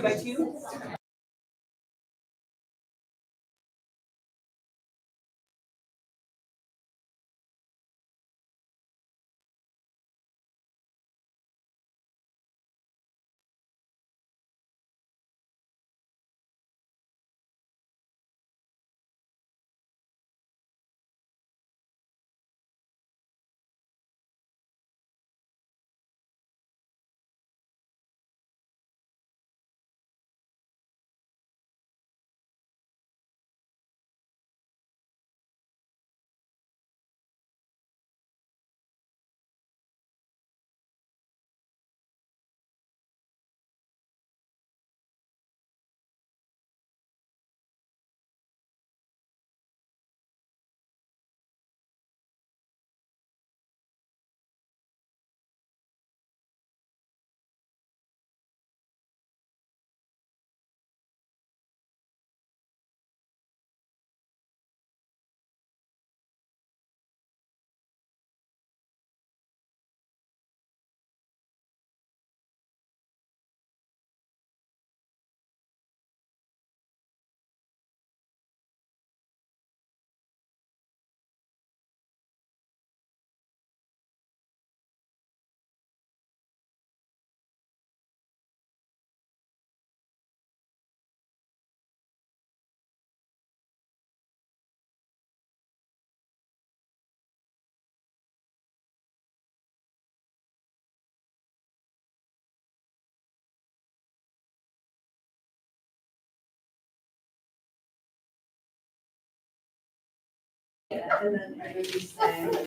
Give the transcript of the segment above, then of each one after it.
By two? And then I would be saying.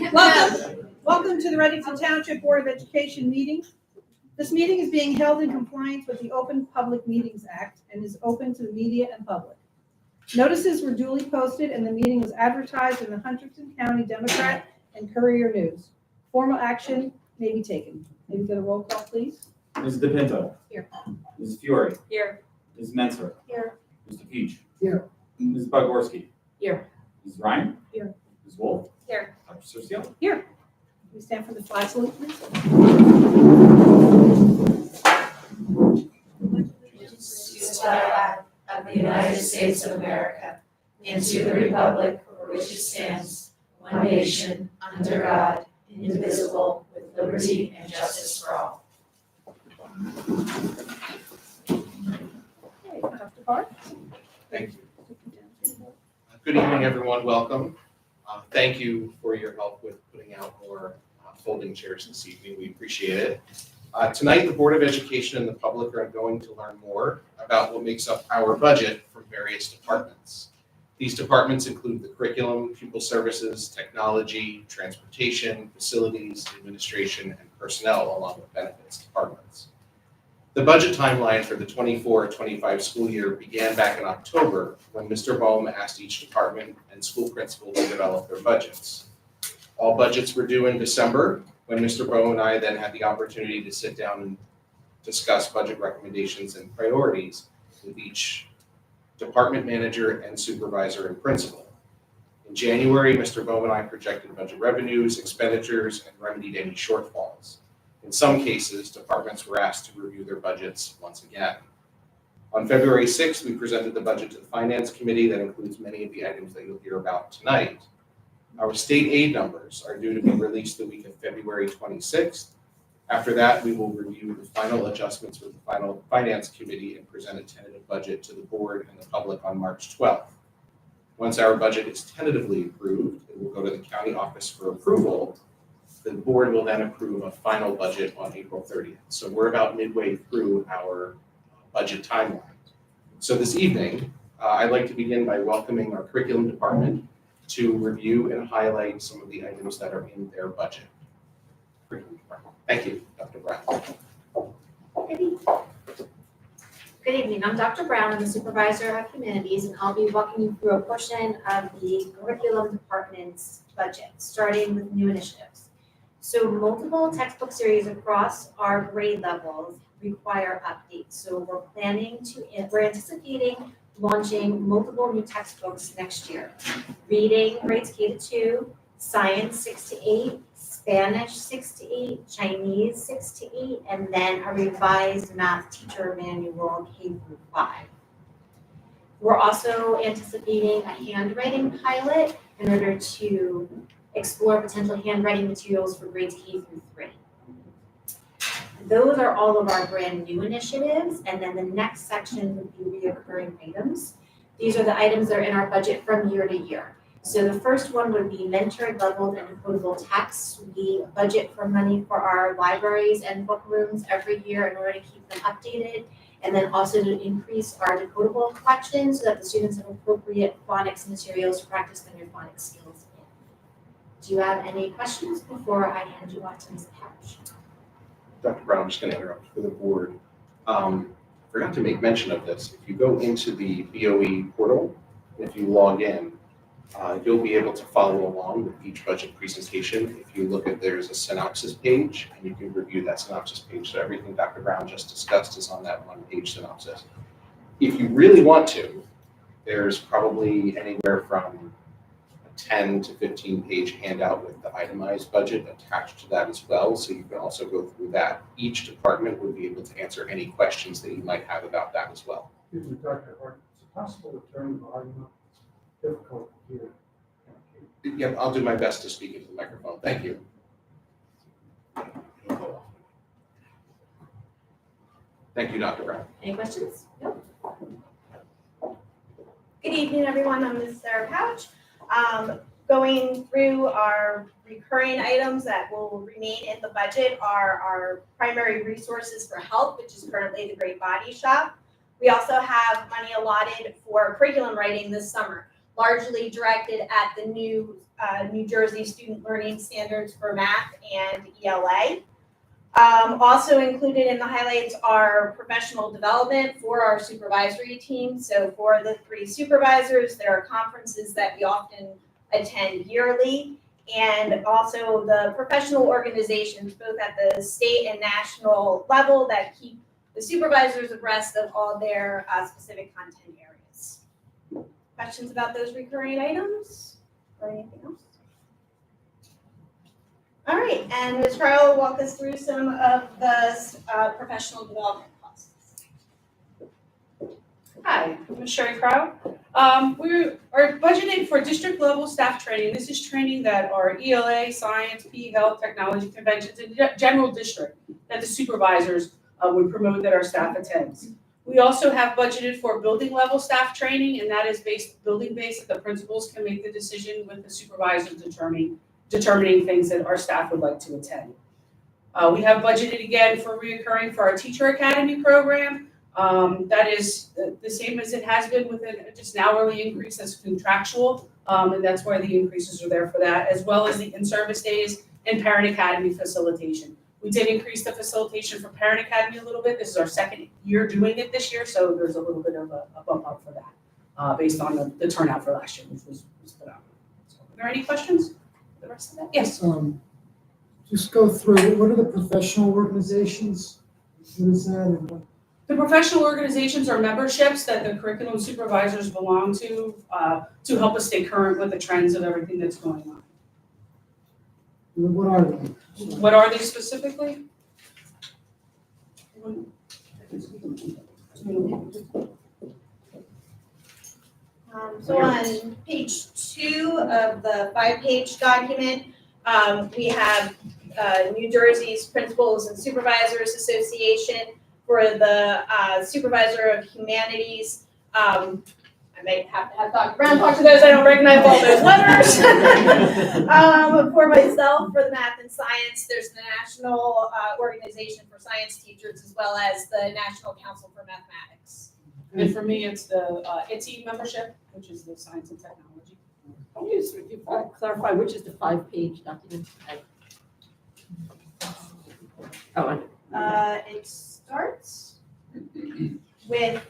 Welcome to the Reddington Township Board of Education meeting. This meeting is being held in compliance with the Open Public Meetings Act and is open to the media and public. Notices were duly posted and the meeting was advertised in the Huntington County Democrat and Courier News. Formal action may be taken. May we get a roll call, please? Mrs. DePinto. Here. Mrs. Fiore. Here. Mrs. Menser. Here. Mr. Peach. Here. Mrs. Bogorski. Here. Mrs. Ryan. Here. Ms. Wolf. Here. Dr. Cercio. Here. We stand for the flag salute, please. To the flag of the United States of America, and to the republic for which it stands, one nation, under God, indivisible, with liberty and justice for all. Okay, Dr. Barr. Thank you. Good evening, everyone. Welcome. Thank you for your help with putting out more folding chairs this evening. We appreciate it. Tonight, the Board of Education and the public are going to learn more about what makes up our budget from various departments. These departments include the curriculum, pupil services, technology, transportation, facilities, administration, and personnel, along with benefits departments. The budget timeline for the 24-25 school year began back in October when Mr. Boehm asked each department and school principal to develop their budgets. All budgets were due in December, when Mr. Boehm and I then had the opportunity to sit down and discuss budget recommendations and priorities with each department manager and supervisor and principal. In January, Mr. Boehm and I projected budget revenues, expenditures, and remedied any shortfalls. In some cases, departments were asked to review their budgets once again. On February 6th, we presented the budget to the Finance Committee that includes many of the items that you'll hear about tonight. Our state aid numbers are due to be released the week of February 26th. After that, we will review the final adjustments with the final Finance Committee and present a tentative budget to the board and the public on March 12th. Once our budget is tentatively approved, it will go to the county office for approval. The board will then approve a final budget on April 30th. So we're about midway through our budget timeline. So this evening, I'd like to begin by welcoming our curriculum department to review and highlight some of the items that are in their budget. Thank you, Dr. Brown. Good evening, I'm Dr. Brown, I'm the Supervisor of Humanities, and I'll be walking you through a portion of the curriculum department's budget, starting with new initiatives. So multiple textbook series across our grade levels require updates. So we're anticipating launching multiple new textbooks next year. Reading grades K to 2, Science 6 to 8, Spanish 6 to 8, Chinese 6 to 8, and then a revised math teacher manual K through 5. We're also anticipating a handwriting pilot in order to explore potential handwriting materials for grades K through 3. Those are all of our brand new initiatives, and then the next section would be reoccurring items. These are the items that are in our budget from year to year. So the first one would be mentored, leveled, and decodable texts. We budget for money for our libraries and book rooms every year in order to keep them updated, and then also to increase our decodable collection so that the students have appropriate phonics materials to practice their phonics skills in. Do you have any questions before I hand you off to Ms. Couch? Dr. Brown, I'm just going to interrupt for the board. Forgot to make mention of this. If you go into the BOE portal, if you log in, you'll be able to follow along with each budget presentation. If you look at, there's a synopsis page, and you can review that synopsis page. So everything Dr. Brown just discussed is on that one-page synopsis. If you really want to, there's probably anywhere from a 10 to 15-page handout with the itemized budget attached to that as well. So you can also go through that. Each department would be able to answer any questions that you might have about that as well. Excuse me, Dr. Hart, is it possible to turn the volume up? It's difficult to hear. Yep, I'll do my best to speak into the microphone. Thank you. Thank you, Dr. Brown. Any questions? No? Good evening, everyone. I'm Ms. Sarah Couch. Going through our recurring items that will remain in the budget are our primary resources for health, which is currently the Great Body Shop. We also have money allotted for curriculum writing this summer, largely directed at the new New Jersey Student Learning Standards for Math and ELA. Also included in the highlights are professional development for our supervisory team. So for the 3 supervisors, there are conferences that we often attend yearly, and also the professional organizations, both at the state and national level, that keep the supervisors abreast of all their specific content areas. Questions about those recurring items or anything else? All right, and Ms. Crowe will walk us through some of the professional development costs. Hi, I'm Sherry Crowe. We are budgeting for district level staff training. This is training that our ELA, science, PE, health, technology conventions, and general district that the supervisors would promote that our staff attends. We also have budgeted for building level staff training, and that is building based, that the principals can make the decision with the supervisor determining things that our staff would like to attend. We have budgeted again for reoccurring for our teacher academy program. That is the same as it has been with just an hourly increase as contractual, and that's why the increases are there for that, as well as the in-service days and parent academy facilitation. We did increase the facilitation for parent academy a little bit. This is our 2nd year doing it this year, so there's a little bit of a bump up for that, based on the turnout for last year, which was phenomenal. So, are there any questions? The rest of that? Yes. Just go through, what are the professional organizations? What is that and what? The professional organizations are memberships that the curriculum supervisors belong to help us stay current with the trends of everything that's going on. What are they? What are they specifically? So on page 2 of the 5-page document, we have New Jersey's Principals and Supervisors Association. For the Supervisor of Humanities, I might have to have Dr. Brown talk to those, I don't recognize all those letters. For myself, for the math and science, there's the National Organization for Science Teachers, as well as the National Council for Mathematics. And for me, it's the ITSE membership, which is the science and technology. Can you just clarify which is the 5-page document? It starts with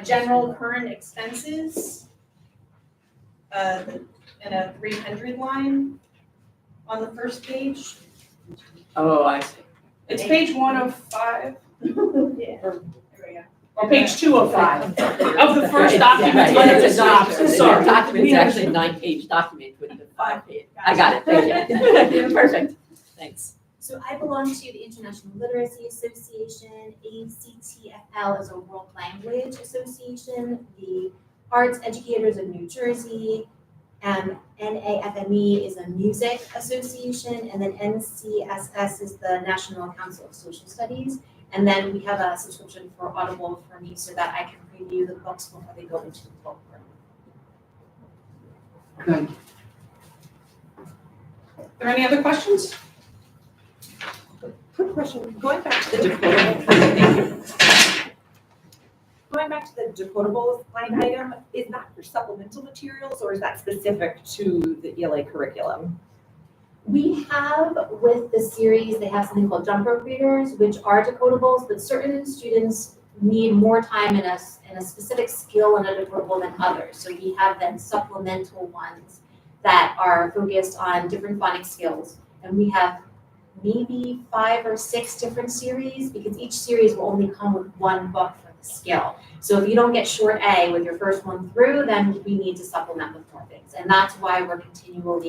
general current expenses, and a 300 line on the first page. Oh, I see. It's page 1 of 5, Yeah. There we go. or page 2 of 5 of the first Yeah, document. right, under it's the a document. synopsis. The Sorry. document's actually a 9-page document with the 5-page. I got it, thank you. Perfect, thanks. So I belong to the International Literacy Association. ACTFL is a World Language Association. The Arts Educators of New Jersey, NAFME is a Music Association, and then NCSS is the National Council of Social Studies. And then we have a subscription for Audible for me so that I can review the books before they go into the book room. Thank you. Are there any other questions? Quick question, going back to the decodables. Going back to the decodables line item, is that for supplemental materials or is that specific to the ELA curriculum? We have, with the series, they have something called jump rope readers, which are decodables, but certain students need more time in a specific skill in a decodable than others. So we have then supplemental ones that are focused on different phonics skills. And we have maybe 5 or 6 different series, because each series will only come with one book for the skill. So if you don't get short A with your first one through, then we need to supplement with more things. And that's why we're continuing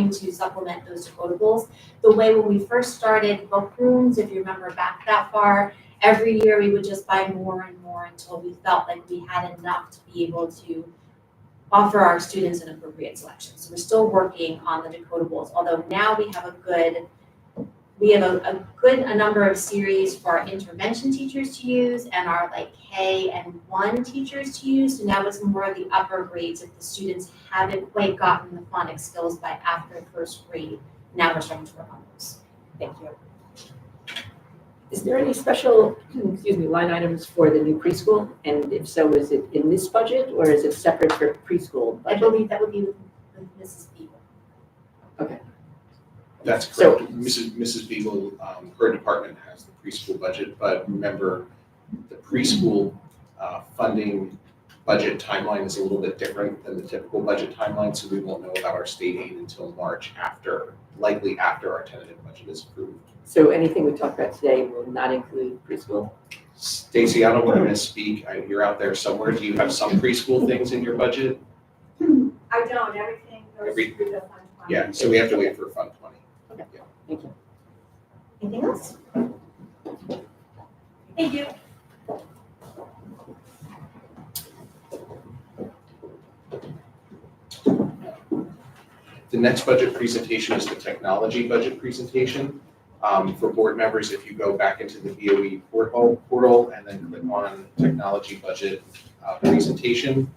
to supplement those decodables. The way when we first started book rooms, if you remember back that far, every year we would just buy more and more until we felt like we had enough to be able to offer our students an appropriate selection. So we're still working on the decodables, although now we have a number of series for our intervention teachers to use and our K and 1 teachers to use. So now it's more of the upper grades if the students haven't quite gotten the phonics skills by after first grade. Now we're starting to work on those. Thank you. Is there any special, line items for the new preschool? And if so, is it in this budget or is it separate for preschool I budget? believe that would be with Mrs. Beagle. That's So- correct. Mrs. Beagle, her department has the preschool budget, but remember, the preschool funding budget timeline is a little bit different than the typical budget timeline, so we won't know about our state aid until March likely after our tentative budget is approved. So anything we talk about today will not include preschool? Stacy, I don't want to misspeak. You're out there somewhere. Do you have some preschool things in your budget? I don't, everything goes Every- through the fund. Yeah, so we have to wait for Fund 20. Thank you. Anything else? Thank you. The next budget presentation is the technology budget presentation. For board members, if you go back into the BOE portal and then click on technology budget presentation,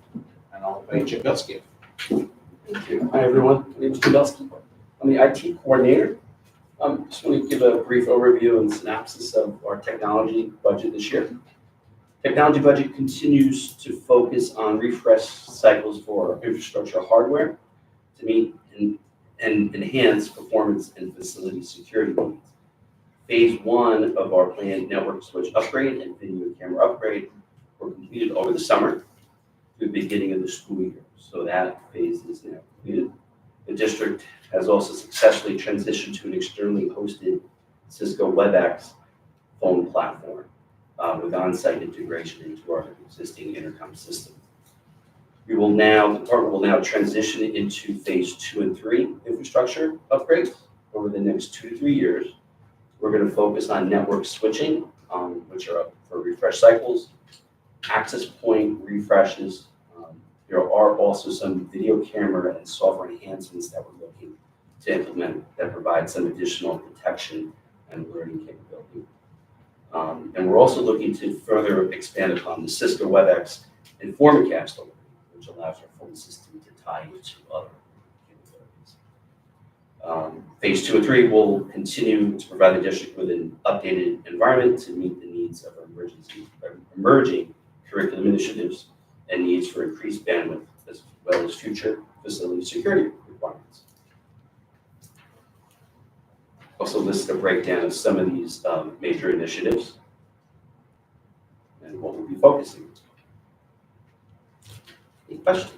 and I'll invite Jim Belsky. Thank you. Hi, everyone. My name is Jim Belsky. I'm the IT coordinator. Just want to give a brief overview and synopsis of our technology budget this year. Technology budget continues to focus on refresh cycles for infrastructure hardware to meet and enhance performance and facility security needs. Phase 1 of our planned network switch upgrade and video camera upgrade were completed over the summer through the beginning of the school year. So that phase is now completed. The district has also successfully transitioned to an externally hosted Cisco WebEx phone platform with on-site integration into our existing intercom system. The department will now transition into phase 2 and 3 infrastructure upgrades over the next 2 to 3 years. We're going to focus on network switching, which are up for refresh cycles, access point refreshes. There are also some video camera and software enhancements that we're looking to implement that provide some additional protection and learning capability. And we're also looking to further expand upon the Cisco WebEx and Formacast delivery, which allows our phone system to tie into other capabilities. Phase 2 and 3 will continue to provide the district with an updated environment to meet the needs of our emerging curriculum initiatives and needs for increased bandwidth, as well as future facility security requirements. Also listed a breakdown of some of these major initiatives and what we'll be focusing on. Any questions?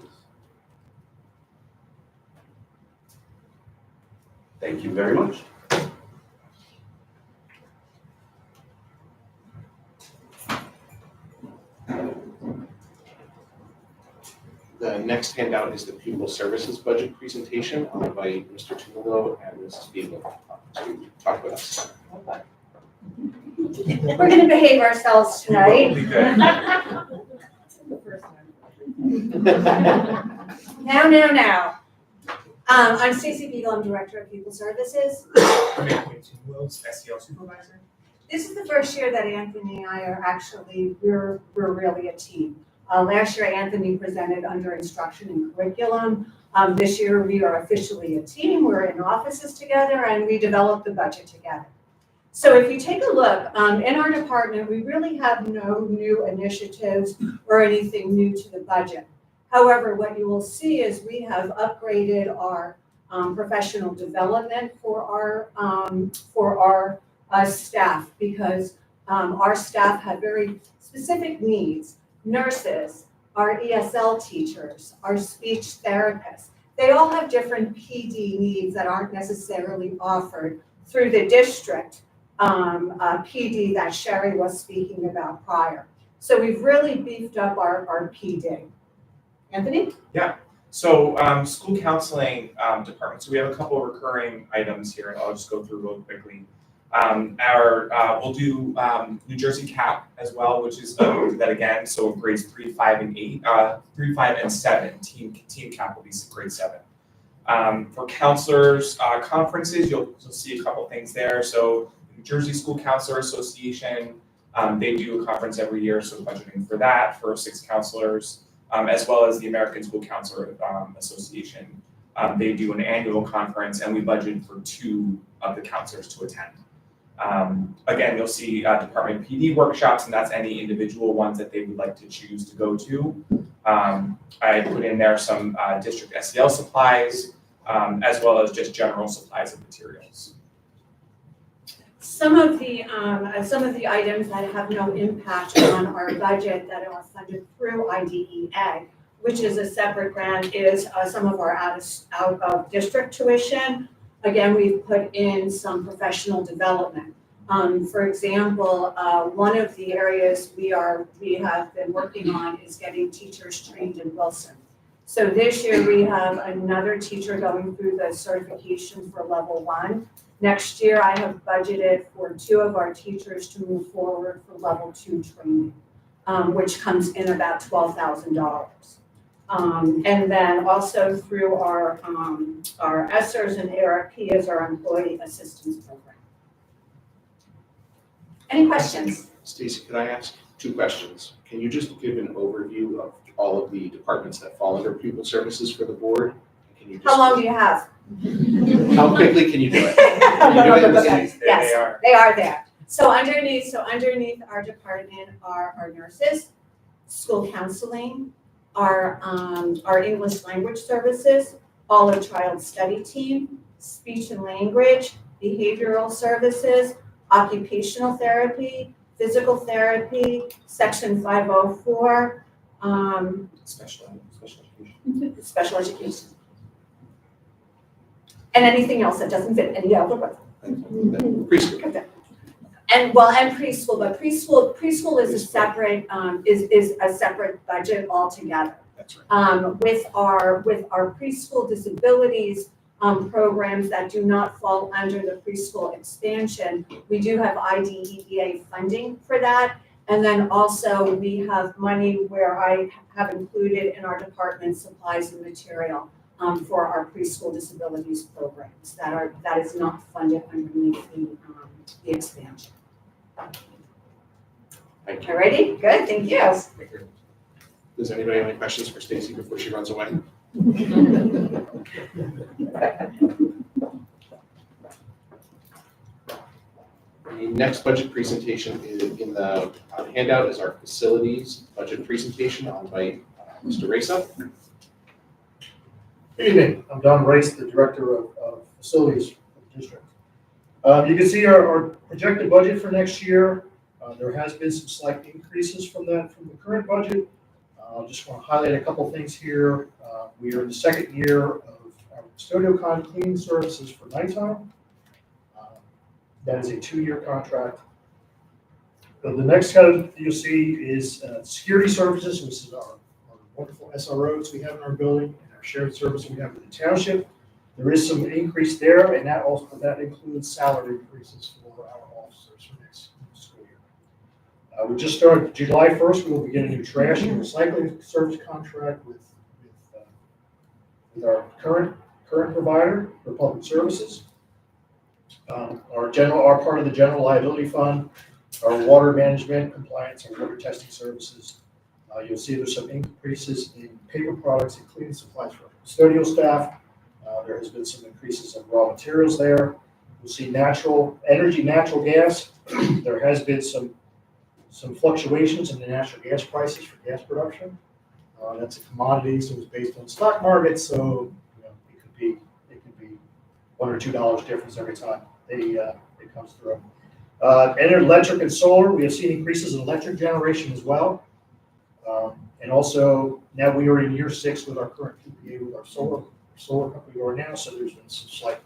Thank you very much. The next handout is the pupil services budget presentation. I'll invite Mr. Tumolo and Mrs. Beagle to talk with us. We're gonna behave ourselves tonight. Now. I'm Stacy Beagle, I'm Director of Pupil Services. SEL supervisor. This is the first year that Anthony and I are actually, we're really a team. Last year, Anthony presented under instruction and curriculum. This year, we are officially a team. We're in offices together and we developed the budget together. So if you take a look, in our department, we really have no new initiatives or anything new to the budget. However, what you will see is we have upgraded our professional development for our staff because our staff have very specific needs. Nurses, our ESL teachers, our speech therapists, they all have different PD needs that aren't necessarily offered through the district PD that Sherry was speaking about prior. So we've really beefed up our PD. Anthony? So school counseling department. So we have a couple of recurring items here, and I'll just go through real quickly. We'll do New Jersey CAP as well, which is we'll do that again. So grades 3, 5, and 8, 3, 5, and 7. Team CAP will be grade 7. For counselors conferences, you'll see a couple things there. So New Jersey School Counselor Association, they do a conference every year, so budgeting for that for 6 counselors, as well as the American School Counselor Association. They do an annual conference, and we budget for 2 of the counselors to attend. Again, you'll see department PD workshops, and that's any individual ones that they would like to choose to go to. I put in there some district SEL supplies, as well as just general supplies and materials. Some of the items that have no impact on our budget that are funded through IDEA, which is a separate grant, is some of our out of district tuition. Again, we've put in some professional development. For example, one of the areas we have been working on is getting teachers trained in Wilson. So this year we have another teacher going through the certification for level 1. Next year I have budgeted for 2 of our teachers to move forward for level 2 training, which comes in about $12,000. And then also through our ESSERS and ARP is our employee assistance program. Any questions? Stacy, could I ask 2 questions? Can you just give an overview of all of the departments that fall under pupil services for the board? Can you just, How long do you have? how quickly can you do it? Yes, they are there. So underneath our department are our nurses, school counseling, our English language services, all of child study team, speech and language, behavioral services, occupational therapy, physical therapy, section 504, Special education. special education. And anything else that doesn't fit any other one. Preschool. And preschool, but preschool is a separate, is a separate budget altogether. That's right. With our preschool disabilities programs that do not fall under the preschool expansion, we do have IDEA funding for that. And then also we have money where I have included in our department supplies and material for our preschool disabilities programs that is not funded underneath the expansion. Thank you. All righty, good, thank you. Does anybody have any questions for Stacy before she runs away? The next budget presentation is in the handout is our facilities budget presentation. I'll invite Mr. Race up. Good evening, I'm Don Rice, the Director of Facilities for the district. You can see our projected budget for next year. There has been some slight increases from the current budget. I just want to highlight a couple things here. We are in the second year of our custodial cleaning services for nighttime. That is a 2-year contract. The next kind you'll see is security services, which is our wonderful SROs we have in our building. Shared service we have with the township. There is some increase there, and that includes salary increases for our officers for next school year. We just started July 1st. We will begin a new trash and recycling service contract with our current provider for public services. Our part of the general liability fund, our water management, compliance, and water testing services. You'll see there's some increases in paper products and cleaning supplies for custodial staff. There has been some increases in raw materials there. You'll see natural gas. There has been some fluctuations in the natural gas prices for gas production. That's a commodity, so it's based on stock market. So it could be $1 or $2 difference every time it comes through. And electric and solar, we have seen increases in electric generation as well. And also, now we are in year 6 with our current PPA with our solar company we are now, so there's been some slight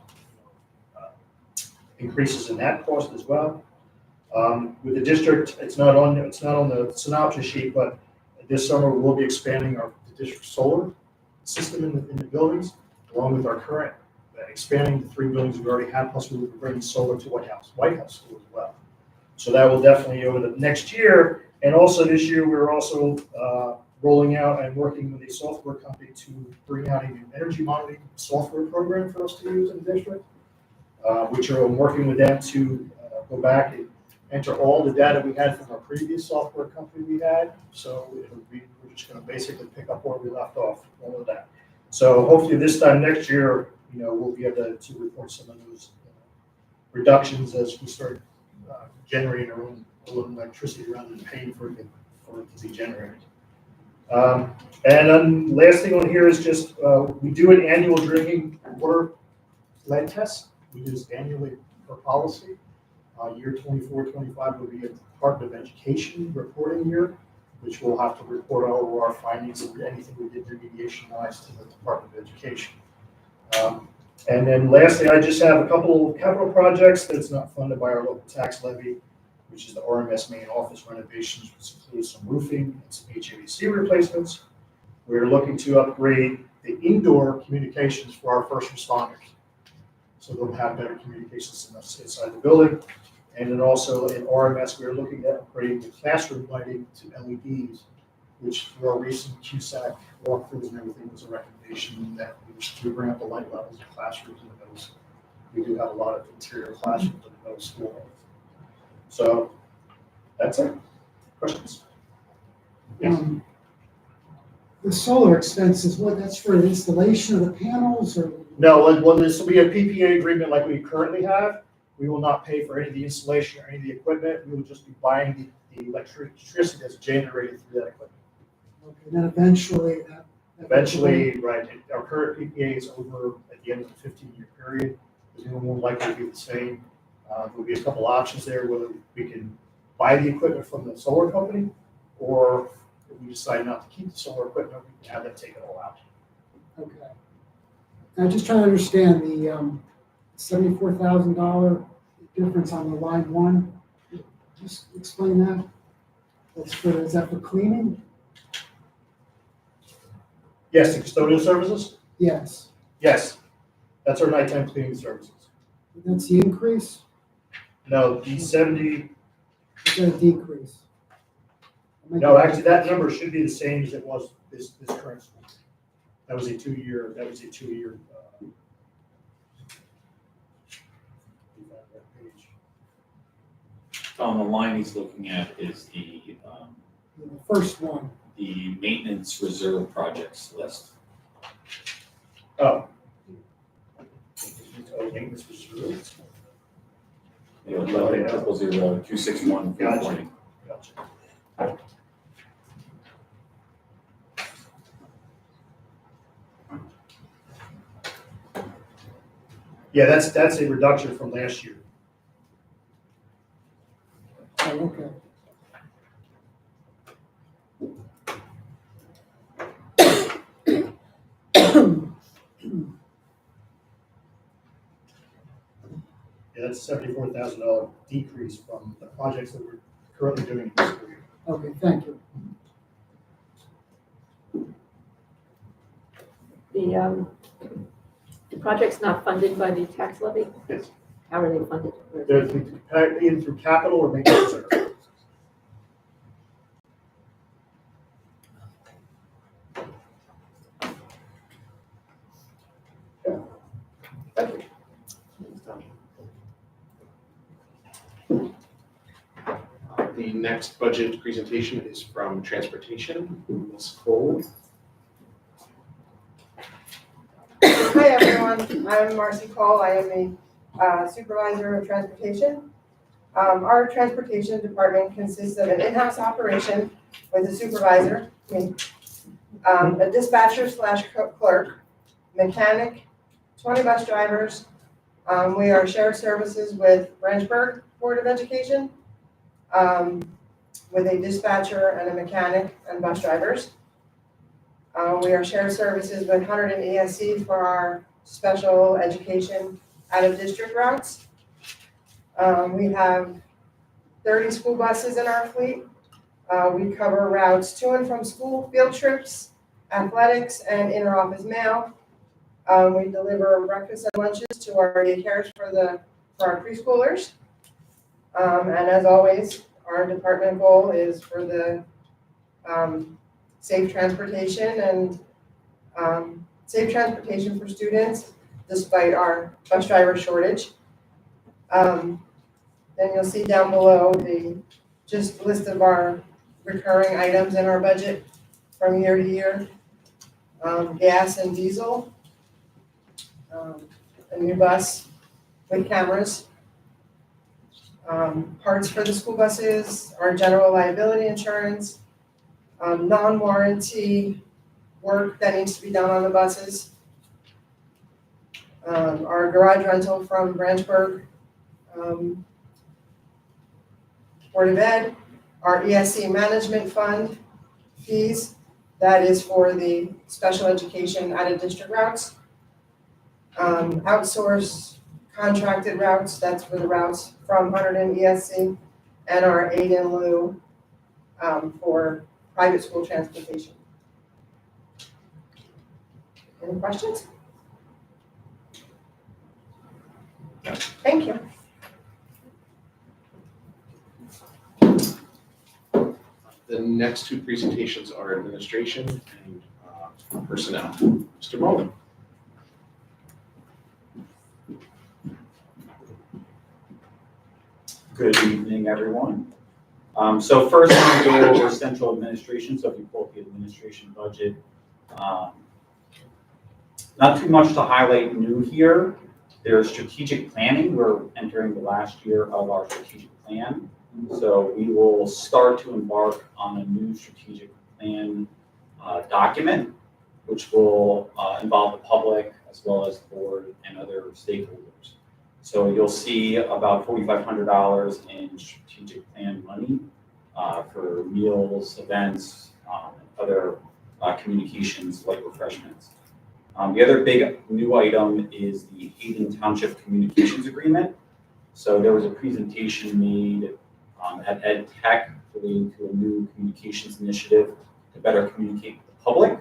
increases in that cost as well. With the district, it's not on the synopsis sheet, but this summer we will be expanding the district solar system in the buildings, along with our current expanding the 3 buildings we already have, plus we will be bringing solar to White House School as well. So that will definitely over the next year. And also this year, we're also rolling out and working with a software company to bring out a new energy monitoring software program for us to use in the district, which I'm working with them to go back and enter all the data we had from our previous software company we had. So we're just going to basically pick up where we left off, all of that. So hopefully this time next year, we'll be able to report some of those reductions as we start generating our own electricity rather than paying for it to be generated. And then last thing on here is just, we do an annual drinking water lead test. We do this annually for policy. Year 24-25 will be a Department of Education reporting year, which we'll have to report all of our findings and anything we did remediation-wise to the Department of Education. And then lastly, I just have a couple of capital projects that's not funded by our local tax levy, which is the RMS main office renovations, which includes some roofing and some HVAC replacements. We're looking to upgrade the indoor communications for our first responders. So they'll have better communications inside the building. And then also in RMS, we're looking at upgrading the classroom lighting to LEDs, which through our recent QSAC walkthroughs and everything was a recommendation that we bring up the light levels in classrooms in the middle school. We do have a lot of interior classrooms in the middle school. So that's it. Questions? Yes. The solar expenses, what, that's for the installation of the panels or? No, well, this will be a PPA agreement like we currently have. We will not pay for any of the installation or any of the equipment. We will just be buying the electricity that's generated through that equipment. Okay, then eventually that. Eventually, right, our current PPA is over at the end of the 15-year period. It's more likely to be the same. There'll be a couple options there, whether we can buy the equipment from the solar company, or if we decide not to keep the solar equipment, we can have them take it all out. Okay. I'm just trying to understand the $74,000 difference on the line one. Just explain that. Is that for cleaning? Yes, the custodial services? Yes. Yes. That's our nighttime cleaning services. That's the increase? No, the 70, Is that a decrease? no, actually, that number should be the same as it was this current school. That was a two-year. On the line he's looking at is the The first one. the maintenance reserve projects list. Oh. Maintenance reserve. 11-00261. Gotcha. Gotcha. Yeah, that's a reduction from last year. Oh, okay. Yeah, that's a $74,000 decrease from the projects that we're currently doing in this school year. Okay, thank you. The project's not funded by the tax levy? Yes. How are they funded? They're either through capital or maintenance reserve. The next budget presentation is from Transportation, Ms. Cole. Hi, everyone. I'm Marcy Cole. I am a supervisor of transportation. Our transportation department consists of an in-house operation with a supervisor, me, a dispatcher / clerk, mechanic, 20 bus drivers. We are shared services with Branchburg Board of Education, with a dispatcher and a mechanic and bus drivers. We are shared services with Hunterdon ESC for our special education out-of-district routes. We have 30 school buses in our fleet. We cover routes to and from school, field trips, athletics, and inter-office mail. We deliver breakfast and lunches to our daycares for our preschoolers. And as always, our department goal is for the safe transportation and safe transportation for students despite our bus driver shortage. Then you'll see down below just list of our recurring items in our budget from year to year. Gas and diesel, a new bus with cameras, parts for the school buses, our general liability insurance, non-warranty work that needs to be done on the buses. Our garage rental from Branchburg, Board of Ed, our ESC management fund fees, that is for the special education out-of-district routes. Outsource contracted routes, that's for the routes from Hunterdon ESC, and our aid in lieu for private school transportation. Any questions? Thank you. The next two presentations are administration and personnel. Mr. Bowman. Good evening, everyone. So first, I'm going to go over central administration. So if you pull up the administration budget, not too much to highlight new here. There's strategic planning. We're entering the last year of our strategic plan. So we will start to embark on a new strategic plan document, which will involve the public as well as the board and other stakeholders. So you'll see about $4,500 in strategic plan money for meals, events, other communications like refreshments. The other big new item is the Hayden Township Communications Agreement. So there was a presentation made at Ed Tech relating to a new communications initiative to better communicate with the public,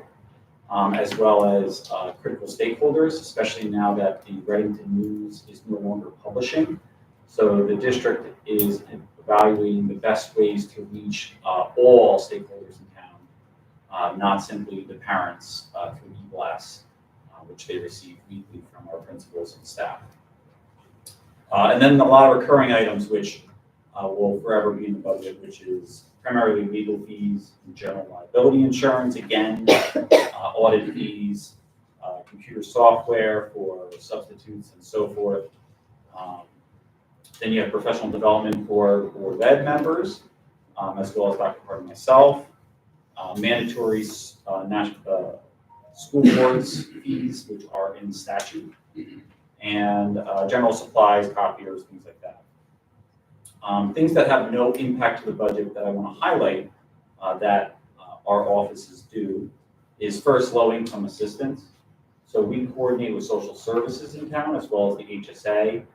as well as critical stakeholders, especially now that the Reddington News is no longer publishing. So the district is evaluating the best ways to reach all stakeholders in town, not simply the parents through e-blasts, which they receive weekly from our principals and staff. And then a lot of recurring items which will forever be in the budget, which is primarily legal fees and general liability insurance, again, audit fees, computer software for substitutes and so forth. Then you have professional development for Board of Ed members, as well as Dr. Hart and myself, mandatory school boards fees, which are in statute, and general supplies, copiers, things like that. Things that have no impact to the budget that I want to highlight that our offices do is first low-income assistance. So we coordinate with social services in town as well as the HSA.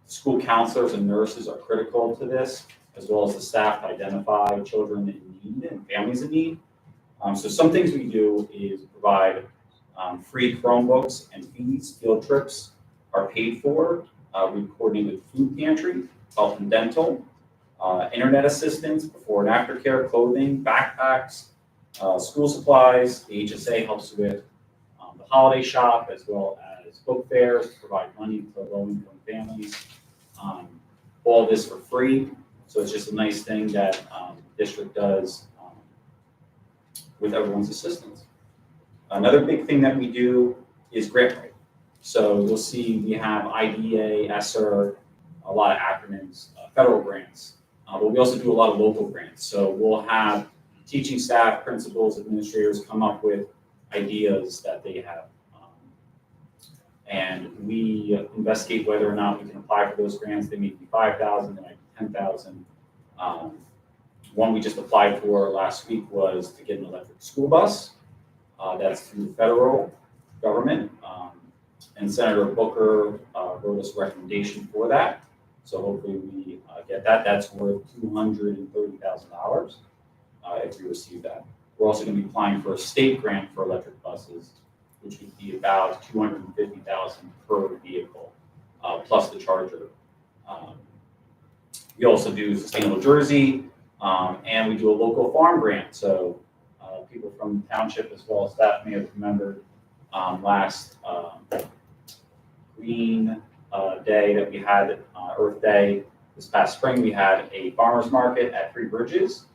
School counselors and nurses are critical to this, as well as the staff to identify children in need and families in need. So some things we do is provide free Chromebooks and fees. Field trips are paid for. We coordinate with food pantry, health and dental, internet assistance, before and after care, clothing, backpacks, school supplies. The HSA helps with the holiday shop as well as book fairs to provide money to low-income families. All this for free. So it's just a nice thing that the district does with everyone's assistance. Another big thing that we do is grant writing. So you'll see we have IDA, ESSER, a lot of acronyms, federal grants, but we also do a lot of local grants. So we'll have teaching staff, principals, administrators come up with ideas that they have. And we investigate whether or not we can apply for those grants. They may be 5,000, they might be 10,000. One we just applied for last week was to get an electric school bus. That's through the federal government. And Senator Booker wrote us a recommendation for that. So hopefully we get that. That's worth $230,000 if we receive that. We're also going to be applying for a state grant for electric buses, which would be about $250,000 per vehicle, plus the charger. We also do Sustainable Jersey, and we do a local farm grant. So people from the township as well as staff may have remembered last Green Day that we had, Earth Day this past spring, we had a farmer's market at Three Bridges.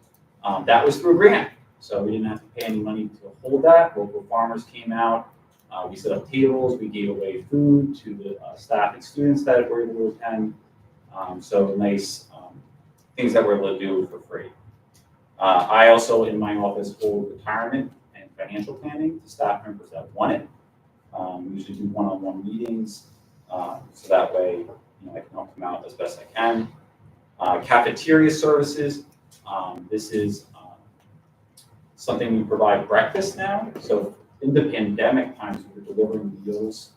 That was through a grant. So we didn't have to pay any money to hold that. Local farmers came out. We set up tables. We gave away food to the staff and students that were able to attend. So nice things that we're able to do for free. I also, in my office, hold retirement and financial planning to staff members that want it. We usually do one-on-one meetings, so that way, I can help them out as best I can. Cafeteria services, this is something we provide breakfast now. So in the pandemic times, we were delivering meals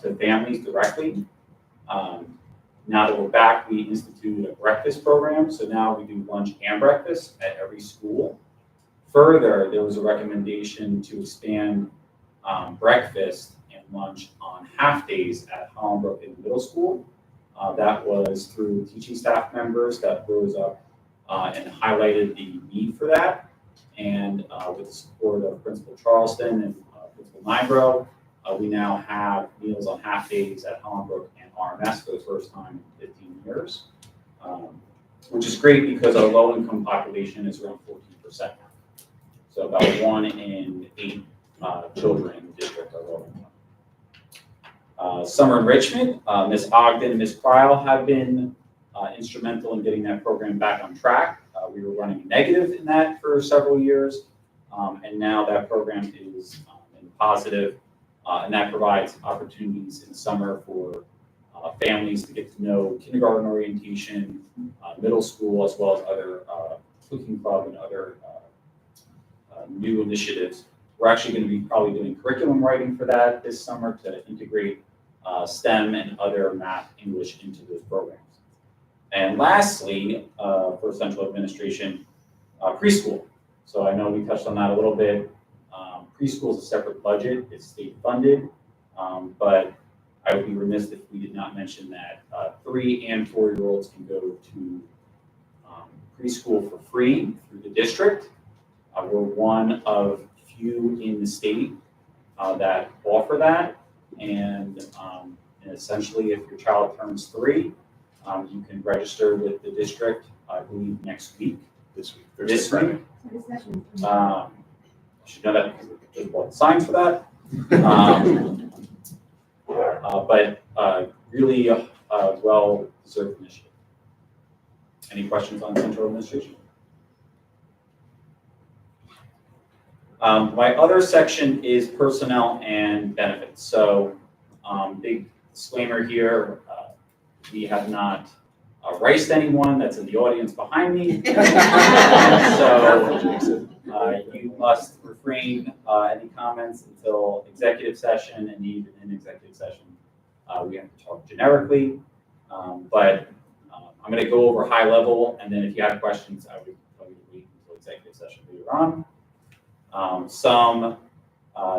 to families directly. Now that we're back, we instituted a breakfast program. So now we do lunch and breakfast at every school. Further, there was a recommendation to expand breakfast and lunch on half days at Hollenbrook in middle school. That was through teaching staff members that rose up and highlighted the need for that. And with the support of Principal Charleston and Principal Nybro, we now have meals on half days at Hollenbrook and RMS for the first time in 15 years, which is great because our low-income population is around 14% now. So about 1 in 8 children in the district are low income. Summer enrichment, Ms. Ogden and Ms. Cryle have been instrumental in getting that program back on track. We were running negative in that for several years, and now that program is in positive, and that provides opportunities in the summer for families to get to know kindergarten orientation, middle school, as well as other cooking club and other new initiatives. We're actually going to be probably doing curriculum writing for that this summer to integrate STEM and other math, English into those programs. And lastly, for central administration, preschool. So I know we touched on that a little bit. Preschool is a separate budget, it's state funded, but I would be remiss if we did not mention that 3 and 4-year-olds can go to preschool for free through the district. We're one of few in the state that offer that, and essentially if your child turns 3, you can register with the district, I believe, next week. This week. This week. I should know that because there's bought signs for that. But really well-deserved initiative. Any questions on central administration? My other section is personnel and benefits. So big disclaimer here, we have not riced anyone that's in the audience behind me. So you must refrain any comments until executive session, and even in executive session, we have to talk generically. But I'm going to go over high level, and then if you have questions, I would tell you to wait until executive session later on. Some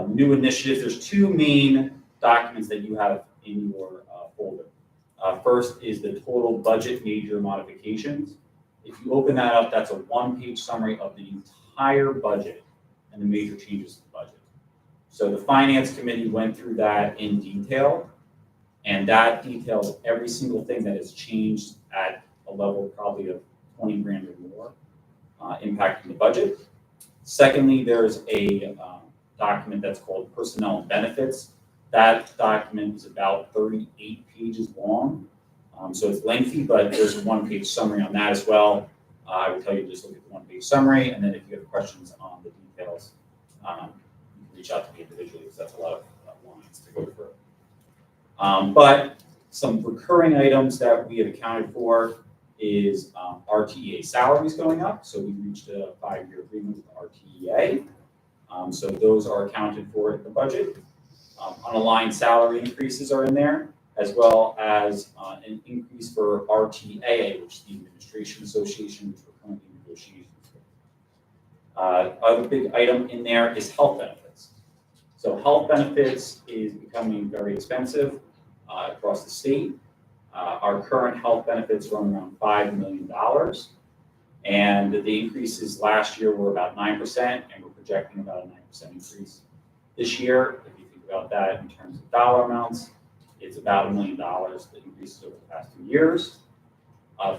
new initiatives. There's 2 main documents that you have in your folder. First is the total budget major modifications. If you open that up, that's a 1-page summary of the entire budget and the major changes to the budget. So the finance committee went through that in detail, and that details every single thing that has changed at a level probably of 20 grand or more, impacting the budget. Secondly, there's a document that's called personnel and benefits. That document is about 38 pages long, so it's lengthy, but there's a 1-page summary on that as well. I would tell you to just look at the 1-page summary, and then if you have questions on the details, you can reach out to me individually, because that's a lot of lines to go through. But some recurring items that we have accounted for is RTEA salaries going up. So we reached a 5-year agreement with RTEA. So those are accounted for in the budget. Unaligned salary increases are in there, as well as an increase for RTAA, which is the Administration Association, which we're currently in negotiations with. Other big item in there is health benefits. So health benefits is becoming very expensive across the state. Our current health benefits run around $5 million. And the increases last year were about 9%, and we're projecting about a 9% increase this year. If you think about that in terms of dollar amounts, it's about $1 million that increases over the past 2 years.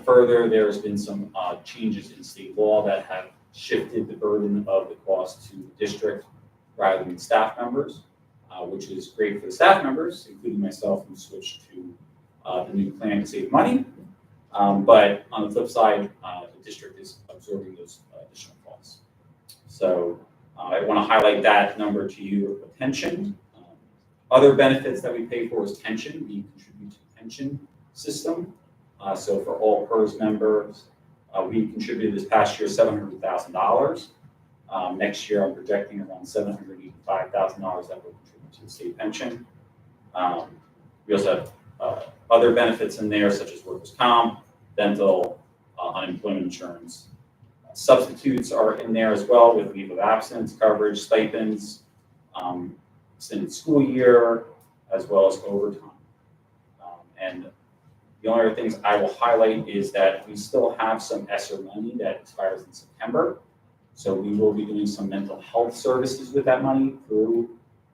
Further, there's been some changes in state law that have shifted the burden of the cost to the district rather than staff members, which is great for the staff members, including myself, who switched to the new plan to save money. But on the flip side, the district is absorbing those additional costs. So I want to highlight that number to you, pension. Other benefits that we pay for is pension. We contribute to the pension system. So for all PERS members, we contributed this past year $700,000. Next year, I'm projecting around $785,000 that will contribute to the state pension. We also have other benefits in there, such as workers' comp, dental, unemployment insurance. Substitutes are in there as well with leave of absence coverage, stipends, extended school year, as well as overtime. And the only other things I will highlight is that we still have some ESSER money that expires in September. So we will be doing some mental health services with that money through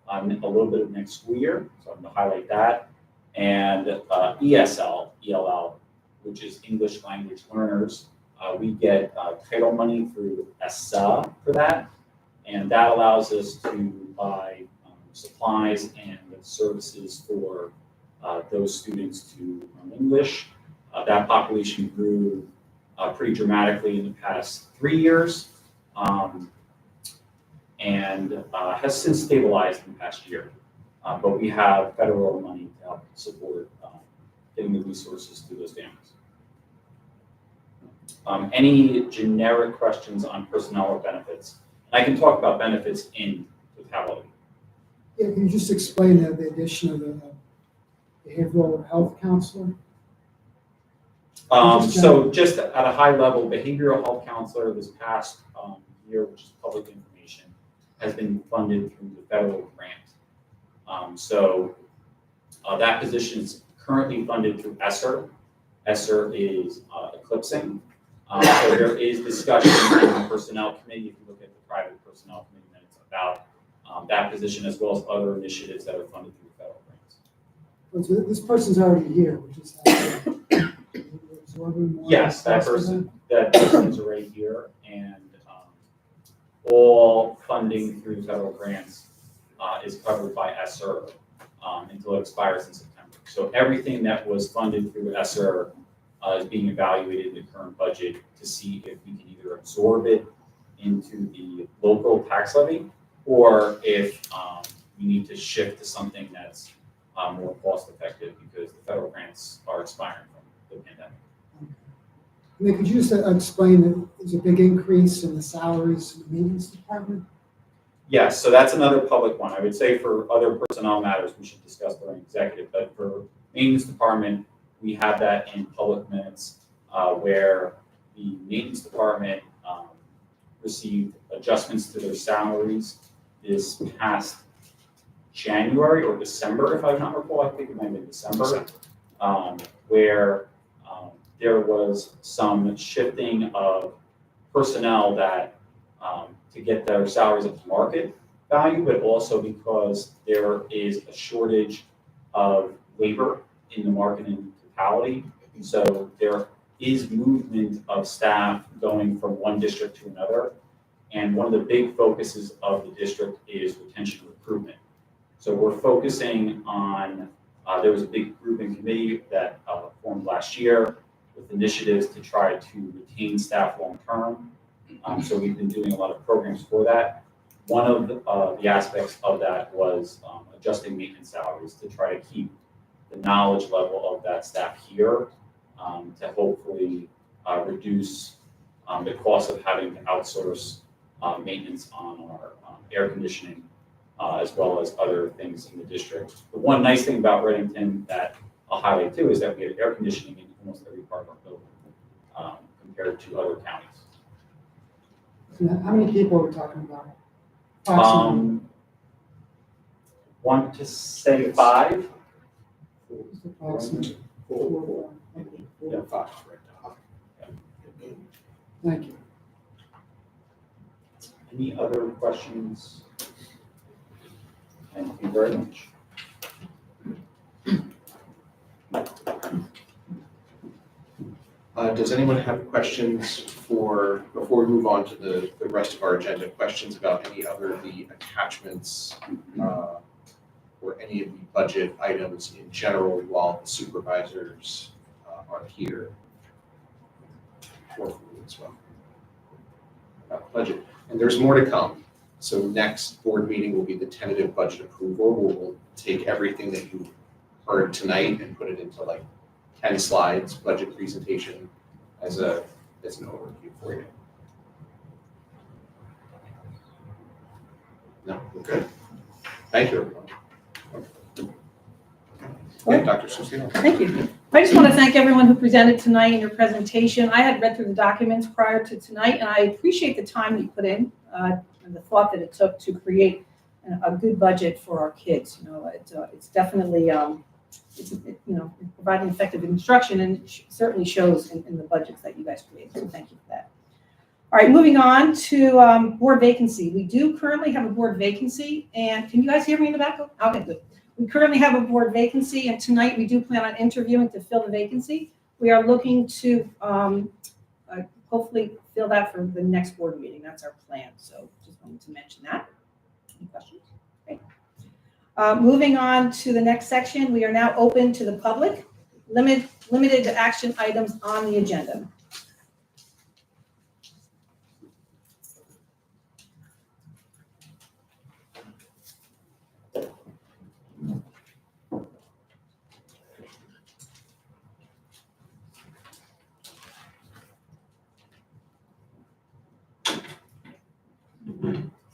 a little bit of next school year. So I'm going to highlight that. And ESL, ELL, which is English language learners, we get title money through ESSA for that. And that allows us to buy supplies and services for those students to learn English. That population grew pretty dramatically in the past 3 years. And has since stabilized in the past year. But we have federal money to help support getting the resources to those families. Any generic questions on personnel or benefits? And I can talk about benefits in totality. Yeah, can you just explain the addition of the behavioral health counselor? So just at a high level, behavioral health counselor this past year, which is public information, has been funded through the federal grant. That position is currently funded through ESSER. ESSER is eclipsing. So there is discussion in the personnel committee, if you look at the private personnel committee minutes, about that position as well as other initiatives that are funded through federal grants. So this person's already here, which is absorbing more. Yes, that person is already here, and all funding through federal grants is covered by ESSER until it expires in September. So everything that was funded through ESSER is being evaluated in the current budget to see if we can either absorb it into the local tax levy, or if we need to shift to something that's more cost effective because the federal grants are expiring from the pandemic. And then could you just explain that there's a big increase in the salaries in the maintenance department? Yes, so that's another public one. I would say for other personnel matters, we should discuss during executive, but for maintenance department, we have that in public minutes where the maintenance department received adjustments to their salaries this past January or December, if I not recall. I think it might have been December, where there was some shifting of personnel that to get their salaries up to market value, but also because there is a shortage of labor in the market in totality. So there is movement of staff going from one district to another. And one of the big focuses of the district is retention and recruitment. So we're focusing on, there was a big group and committee that formed last year with initiatives to try to retain staff long-term. So we've been doing a lot of programs for that. One of the aspects of that was adjusting maintenance salaries to try to keep the knowledge level of that staff here to hopefully reduce the cost of having to outsource maintenance on our air conditioning as well as other things in the district. The one nice thing about Reddington that I'll highlight too is that we have air conditioning in almost every part of our building compared to other counties. So how many people are we talking about? Approximately. Want to say 5? Approximately. Four. Yeah, 5 right now. Thank you. Any other questions? Thank you very much. Does anyone have questions before we move on to the rest of our agenda? Questions about any other of the attachments or any of the budget items in general while the supervisors are here? forthwith as well. Budget, and there's more to come. So next board meeting will be the tentative budget approval, where we'll take everything that you heard tonight and put it into like 10 slides, budget presentation as an overview for you. No, we're good. Thank you, everyone. Yeah, Dr. Susino. Thank you. I just want to thank everyone who presented tonight in your presentation. I had read through the documents prior to tonight, and I appreciate the time that you put in and the thought that it took to create a good budget for our kids. You know, it's definitely providing effective instruction, and it certainly shows in the budgets that you guys created. So thank you for that. All right, moving on to board vacancy. We do currently have a board vacancy, and can you guys hear me in the back? Okay, good. We currently have a board vacancy, and tonight we do plan on interviewing to fill the vacancy. We are looking to hopefully fill that for the next board meeting. That's our plan. So just wanted to mention that. Any questions? Great. Moving on to the next section, we are now open to the public. Limited to action items on the agenda.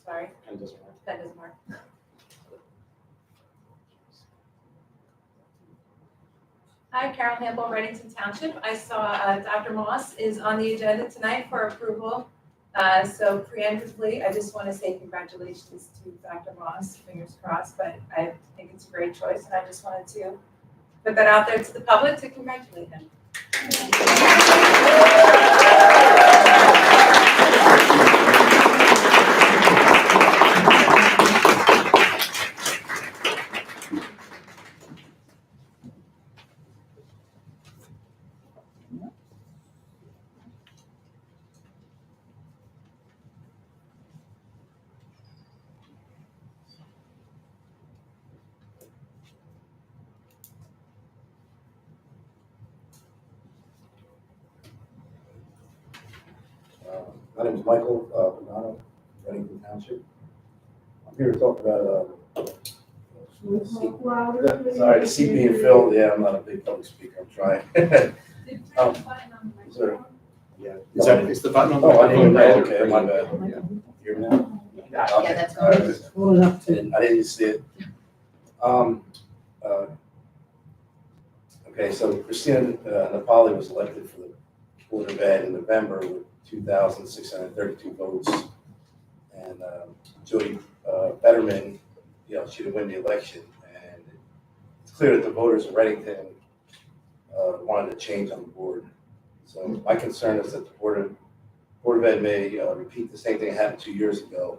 Sorry, And doesn't work. that doesn't work. Hi, Carol Hamble, Reddington Township. I saw Dr. Moss is on the agenda tonight for approval. So preemptively, I just want to say congratulations to Dr. Moss, fingers crossed, but I think it's a great choice, and I just wanted to put that out there to the public to congratulate him. My name is Michael Pagano, Reddington Township. I'm here to talk about, sorry, the seat being filled. Yeah, I'm not a big public speaker. I'm trying. Is there, yeah. Is the button on the Oh, I didn't know. microphone? Okay, my bad. Hear me now? Yeah, that's All right. good. I didn't see it. Okay, so Christina Napoli was elected for the Board of Ed in November with 2,632 votes. And Jody Betterman, she didn't win the election. And it's clear that the voters of Reddington wanted a change on the board. So my concern is that the Board of Ed may repeat the same thing that happened 2 years ago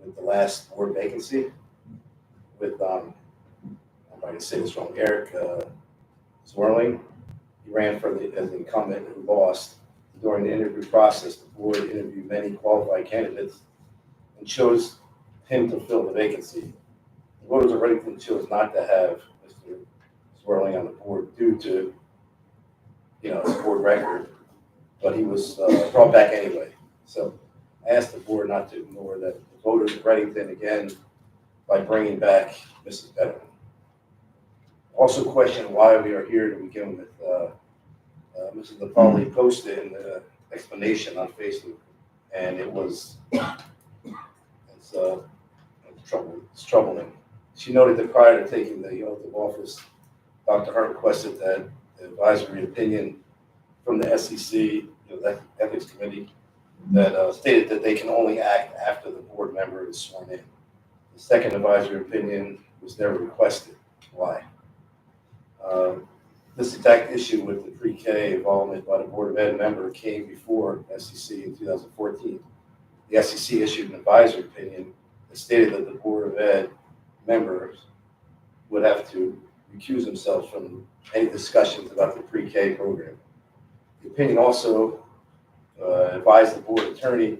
with the last board vacancy with, I'm going to say this wrong, Eric Zwerling. He ran as the incumbent who lost. During the interview process, the board interviewed many qualified candidates and chose him to fill the vacancy. The voters of Reddington chose not to have Mr. Zwerling on the board due to, his board record, but he was brought back anyway. So I asked the board not to ignore that the voters of Reddington again by bringing back Mrs. Betterman. Also question why we are here to begin with. Mrs. Napoli posted an explanation on Facebook, and it's troubling. She noted that prior to taking the oath of office, Dr. Hart requested that the advisory opinion from the SEC, the Ethics Committee, that stated that they can only act after the board member is sworn in. The second advisory opinion was never requested. Why? This exact issue with the pre-K involvement by the Board of Ed member came before SEC in 2014. The SEC issued an advisory opinion that stated that the Board of Ed members would have to recuse themselves from any discussions about the pre-K program. The opinion also advised the board attorney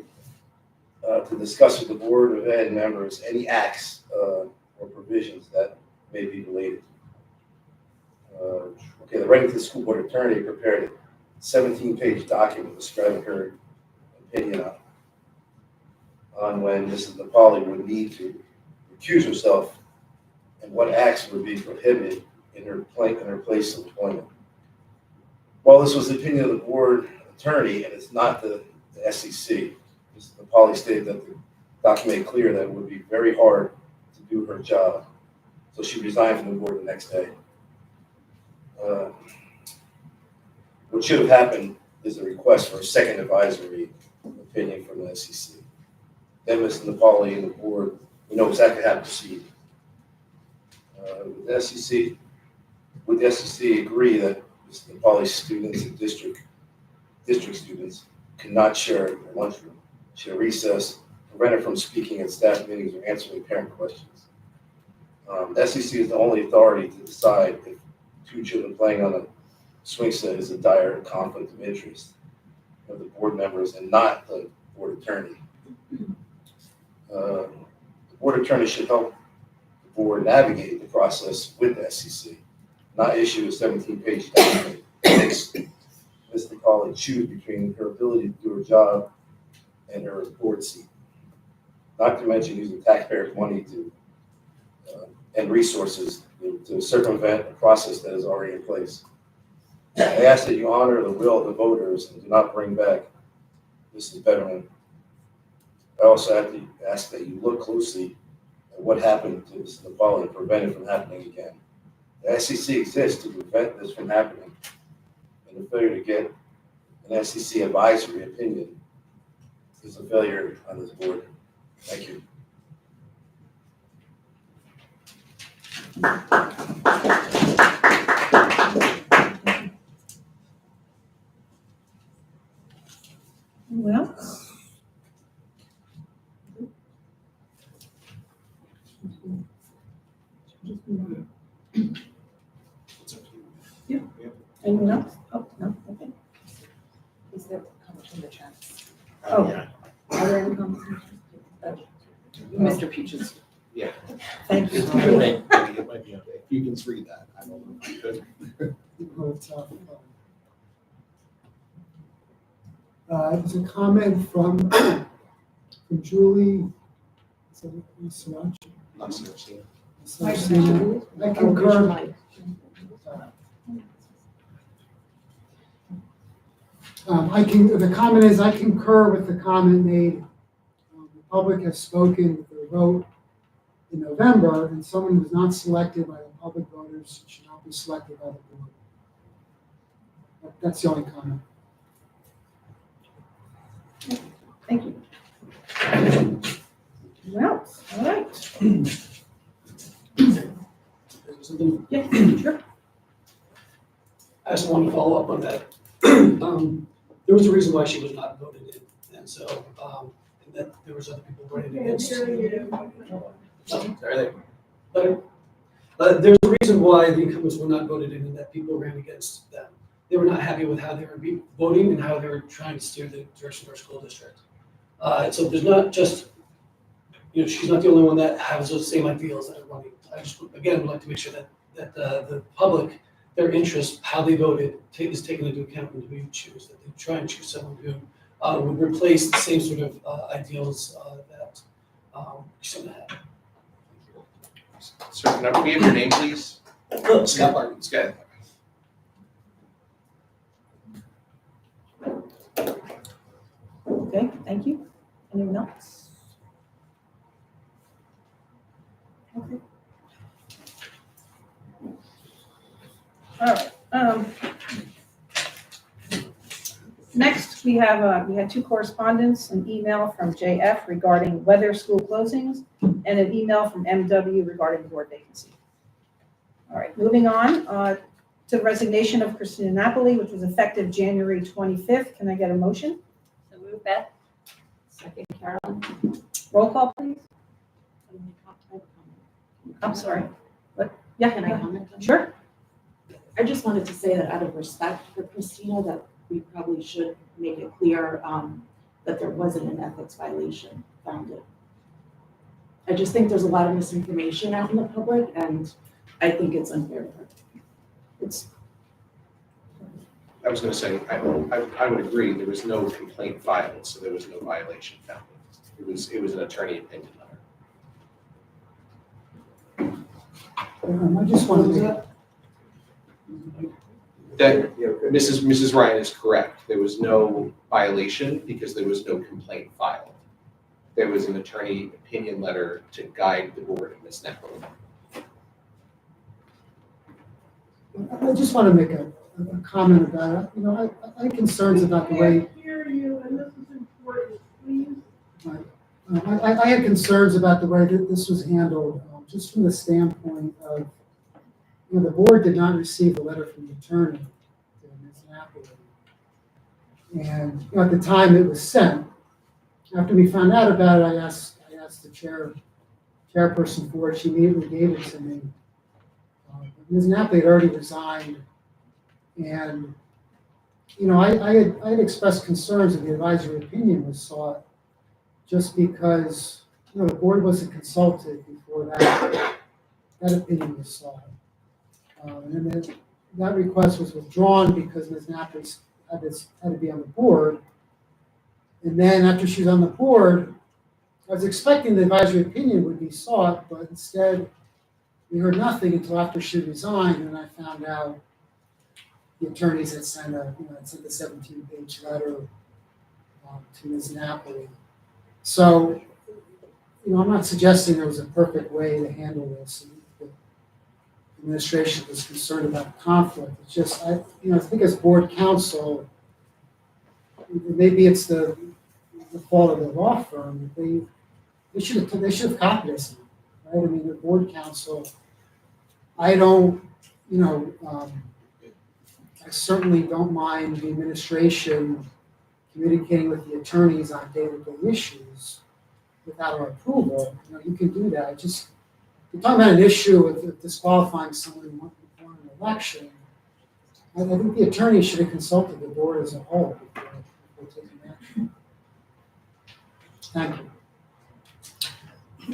to discuss with the Board of Ed members any acts or provisions that may be related. The Reddington School Board attorney prepared 17-page document describing her opinion on when Mrs. Napoli would need to recuse herself and what acts would be prohibited in her place of employment. While this was the opinion of the board attorney and it's not the SEC, Mrs. Napoli stated that the document made clear that it would be very hard to do her job, so she resigned from the board the next day. What should have happened is a request for a second advisory opinion from the SEC. Then Mr. Napoli and the board, we know exactly how to proceed. Would the SEC agree that Mr. Napoli's students and district students cannot share a lunchroom, share recess, prevent her from speaking at staff meetings or answering parent questions? The SEC is the only authority to decide if two children playing on a swing set is a dire conflict of interest of the board members and not the board attorney. The board attorney should help the board navigate the process with the SEC, not issue a 17-page document that makes Ms. Napoli choose between her ability to do her job and her board seat. Not to mention using taxpayers' money and resources to circumvent a process that is already in place. I ask that you honor the will of the voters and do not bring back Mrs. Betterman. I also have to ask that you look closely at what happened to Mrs. Napoli and prevent it from happening again. The SEC exists to prevent this from happening, and the failure to get an SEC advisory opinion is a failure on this board. Thank you. Well. Yeah. Anyone else? Oh, no, okay. Is there comments in the chat? Oh. Yeah. Are there any comments? Mr. Peaches. Yeah. Thank you. It might be okay. If you can read that, I don't know if you could. There's a comment from Julie. Is that Sriracha? Not seriously. I concur. The comment is, I concur with the comment made. The public has spoken with their vote in November, and someone who was not selected by the public voters should not be selected by the board. That's the only comment. Thank you. Well, all right. Yeah, sure. I just want to follow up on that. There was a reason why she was not voted in, and so, and that there was other people voting against. Sorry, there's a reason why the incumbents were not voted in and that people ran against them. They were not happy with how they were voting and how they were trying to steer the direction of our school district. So there's not just, she's not the only one that has those same ideals that are running. I just, again, would like to make sure that the public, their interest, how they voted, is taken into account when we choose, that they try and choose someone who would replace the same sort of ideals that we should have. Sir, can we have your name, please? Scott Barton. Scott. Okay, thank you. Anyone else? Okay. All right. Next, we had two correspondence, an email from JF regarding weather school closings, and an email from MW regarding board vacancy. All right, moving on to the resignation of Christina Napoli, which was effective January 25th. Can I get a motion? So move, Beth. Second, Carolyn. Roll call, please. I'm sorry. What? Yeah, Can I comment on that? Sure. I just wanted to say that out of respect for Christina, that we probably should make it clear that there wasn't an ethics violation founded. I just think there's a lot of misinformation out in the public, and I think it's unfair to her. was gonna say, I would agree, there was no complaint filed, so there was no violation found. It was an attorney opinion letter. I just wanted to. That Mrs. Ryan is correct. There was no violation because there was no complaint filed. There was an attorney opinion letter to guide the board and Ms. Napoli. I just want to make a comment about it. You know, I had concerns about the way. Hear you, and this is important, please. I had concerns about the way that this was handled, just from the standpoint of, you know, the board did not receive the letter from the attorney to Ms. Napoli. And you know, at the time it was sent, after we found out about it, I asked the chairperson for it. She immediately gave it to me. Ms. Napoli had already resigned, and you know, I had expressed concerns that the advisory opinion was sought, just because you know the board wasn't consulted before that opinion was sought, and then that request was withdrawn because Ms. Napoli had to be on the board, and then after she was on the board, I was expecting the advisory opinion would be sought, but instead we heard nothing until after she resigned, and I found out the attorneys had sent a 17-page letter to Ms. Napoli. So, you know, I'm not suggesting there was a perfect way to handle this. The administration was concerned about conflict. It's just, I think as board counsel, maybe it's the fault of the law firm. They should have copied us, right? I mean, the board counsel. I don't, you know, I certainly don't mind the administration communicating with the attorneys on day-to-day issues without our approval. You know, you can do that. Just, you're talking about an issue of disqualifying someone who won an election. I think the attorney should have consulted the board as a whole before taking action. Thank you.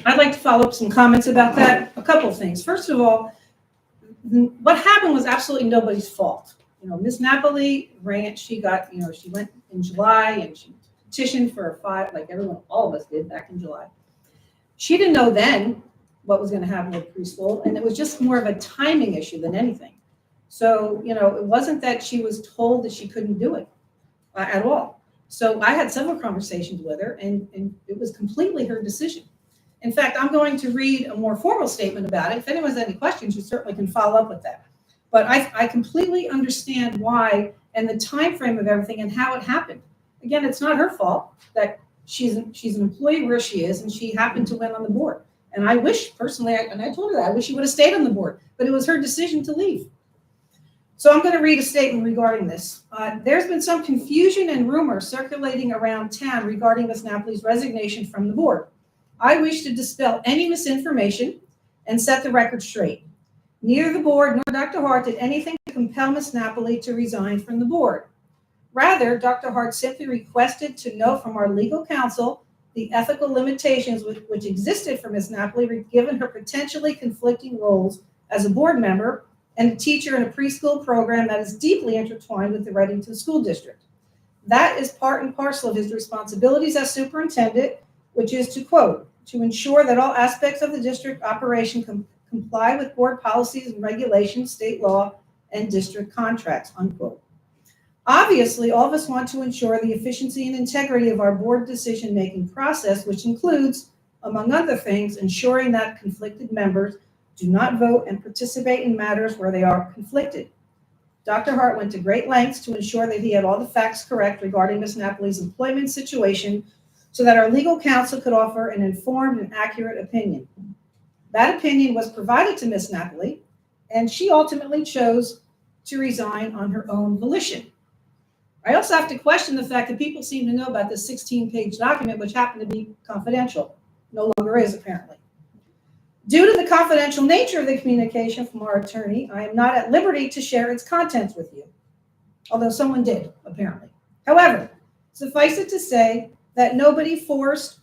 I'd like to follow up some comments about that. A couple of things. First of all, what happened was absolutely nobody's fault. You know, Ms. Napoli ran, she went in July and she petitioned for a 5, like all of us did back in July. She didn't know then what was going to happen with preschool, and it was just more of a timing issue than anything. So, you know, it wasn't that she was told that she couldn't do it at all. So I had several conversations with her, and it was completely her decision. In fact, I'm going to read a more formal statement about it. If anyone has any questions, you certainly can follow up with that. But I completely understand why and the time frame of everything and how it happened. Again, it's not her fault that she's an employee where she is, and she happened to win on the board. And I wish, personally, and I told her that, I wish she would have stayed on the board, but it was her decision to leave. So I'm going to read a statement regarding this. There's been some confusion and rumor circulating around town regarding Ms. Napoli's resignation from the board. I wish to dispel any misinformation and set the record straight. Neither the board nor Dr. Hart did anything to compel Ms. Napoli to resign from the board. Rather, Dr. Hart simply requested to know from our legal counsel the ethical limitations which existed for Ms. Napoli, given her potentially conflicting roles as a board member and a teacher in a preschool program that is deeply intertwined with the Reddington School District. That is part and parcel of his responsibilities as superintendent, which is to, quote, to ensure that all aspects of the district operation comply with board policies and regulations, state law, and district contracts, unquote. Obviously, all of us want to ensure the efficiency and integrity of our board decision-making process, which includes, among other things, ensuring that conflicted members do not vote and participate in matters where they are conflicted. Dr. Hart went to great lengths to ensure that he had all the facts correct regarding Ms. Napoli's employment situation so that our legal counsel could offer an informed and accurate opinion. That opinion was provided to Ms. Napoli, and she ultimately chose to resign on her own volition. I also have to question the fact that people seem to know about this 16-page document, which happened to be confidential. No longer is, apparently. Due to the confidential nature of the communication from our attorney, I am not at liberty to share its contents with you, although someone did, apparently. However, suffice it to say that nobody forced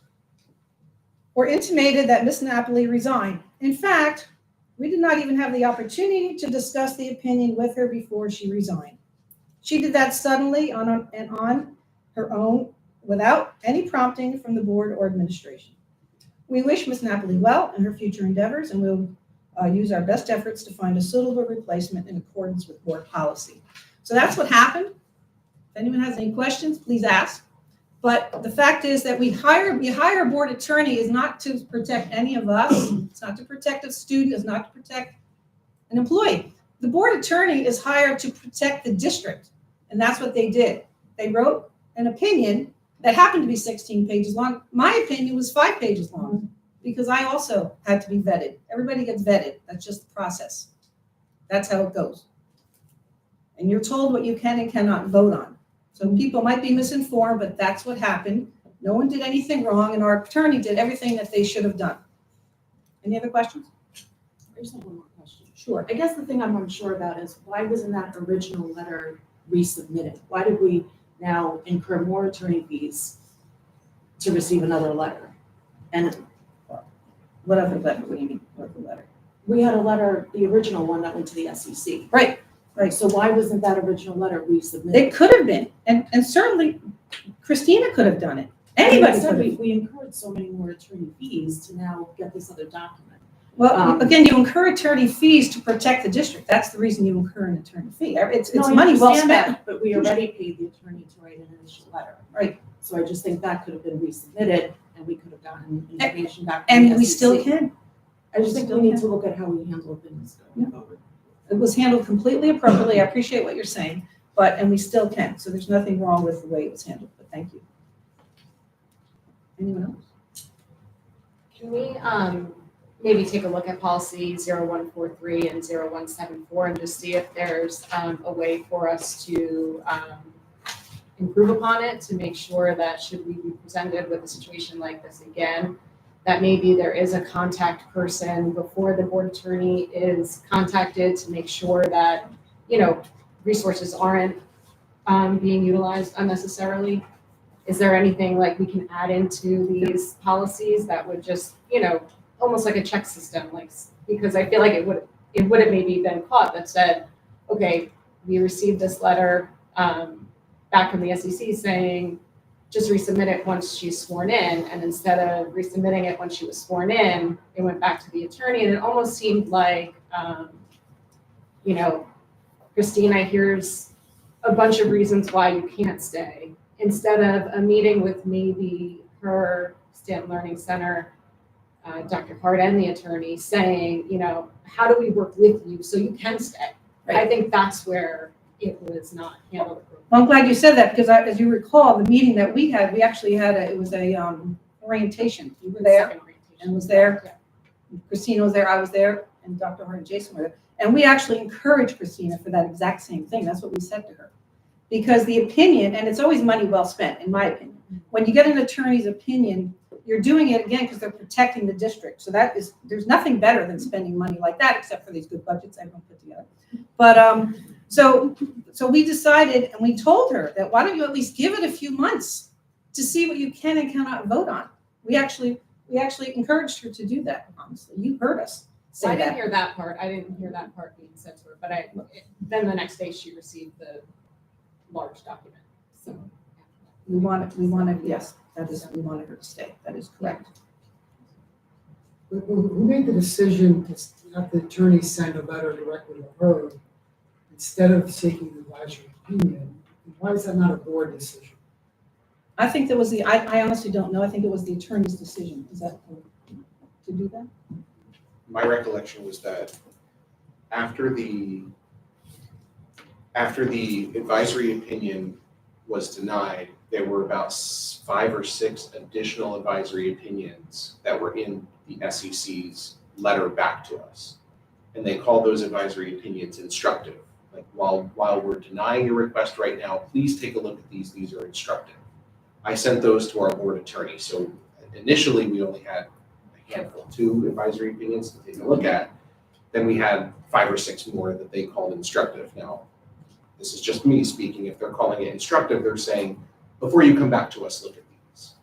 or intimated that Ms. Napoli resign. In fact, we did not even have the opportunity to discuss the opinion with her before she resigned. She did that suddenly on her own without any prompting from the board or administration. We wish Ms. Napoli well in her future endeavors, and we'll use our best efforts to find a suitable replacement in accordance with board policy. So that's what happened. If anyone has any questions, please ask. But the fact is that you hire a board attorney is not to protect any of us. It's not to protect a student. It's not to protect an employee. The board attorney is hired to protect the district, and that's what they did. They wrote an opinion that happened to be 16 pages long. My opinion was 5 pages long because I also had to be vetted. Everybody gets vetted. That's just the process. That's how it goes. And you're told what you can and cannot vote on. So people might be misinformed, but that's what happened. No one did anything wrong, and our attorney did everything that they should have done. Any other questions? I just have one more question. Sure. I guess the thing I'm unsure about is why wasn't that original letter resubmitted? Why did we now incur more attorney fees to receive another letter? And What other letter? What do you mean, what other letter? we had a letter, the original one that went to the SEC. Right. So why wasn't that original letter resubmitted? It could have been, and certainly Christina could have done it. Anybody said could have. we incurred so many more attorney fees to now get this other document. Well, again, you incur attorney fees to protect the district. That's the reason you incur an attorney fee. It's No, I money well understand spent. that, but we already paid the attorney to write an initial letter. Right. So I just think that could have been resubmitted and we could have gotten information back from And the we SEC. still can. I just think we need to look at how we handle things going forward. It was handled completely appropriately. I appreciate what you're saying, and we still can. So there's nothing wrong with the way it was handled, but thank you. Anyone else? Can we maybe take a look at policy 0143 and 0174 and just see if there's a way for us to improve upon it to make sure that should we be presented with a situation like this again, that maybe there is a contact person before the board attorney is contacted to make sure that, resources aren't being utilized unnecessarily. Is there anything like we can add into these policies that would just, almost like a check system, because I feel like it would have maybe been caught that said, okay, we received this letter back from the SEC saying, just resubmit it once she's sworn in, and instead of resubmitting it once she was sworn in, it went back to the attorney, and it almost seemed like, Christina, here's a bunch of reasons why you can't stay, instead of a meeting with maybe her Stanton Learning Center, Dr. Hart and the attorney saying, how do we work with you so you can stay? Right. I think that's where it was not handled appropriately. Well, I'm glad you said that because as you recall, the meeting that we had, we actually had it was a orientation. You were there and was there. Yeah. Christina was there, I was there, and Dr. Hart and Jason were there. And we actually encouraged Christina for that exact same thing. That's what we said to her. Because the opinion, and it's always money well spent, in my opinion. When you get an attorney's opinion, you're doing it again because they're protecting the district. So there's nothing better than spending money like that, except for these good budgets everyone put together. But so we decided, and we told her that why don't you at least give it a few months to see what you can and cannot vote on. We actually encouraged her to do that, honestly. You heard us say I that. didn't hear that part. I didn't hear that part being said to her, but then the next day she received the large document, so. We wanted, yes, we wanted her to stay. That is correct. Who made the decision to have the attorney send a letter directly to her instead of seeking an advisory opinion? Why is that not a board decision? I think that was I honestly don't know. I think it was the attorney's decision. Is that to do that? My recollection was that after the advisory opinion was denied, there were about 5 or 6 additional advisory opinions that were in the SEC's letter back to us. And they called those advisory opinions instructive. Like, while we're denying your request right now, please take a look at these. These are instructive. I sent those to our board attorney. So initially, we only had a handful, 2 advisory opinions to take a look at. Then we had 5 or 6 more that they called instructive. Now, this is just me speaking. If they're calling it instructive, they're saying, before you come back to us, look at these.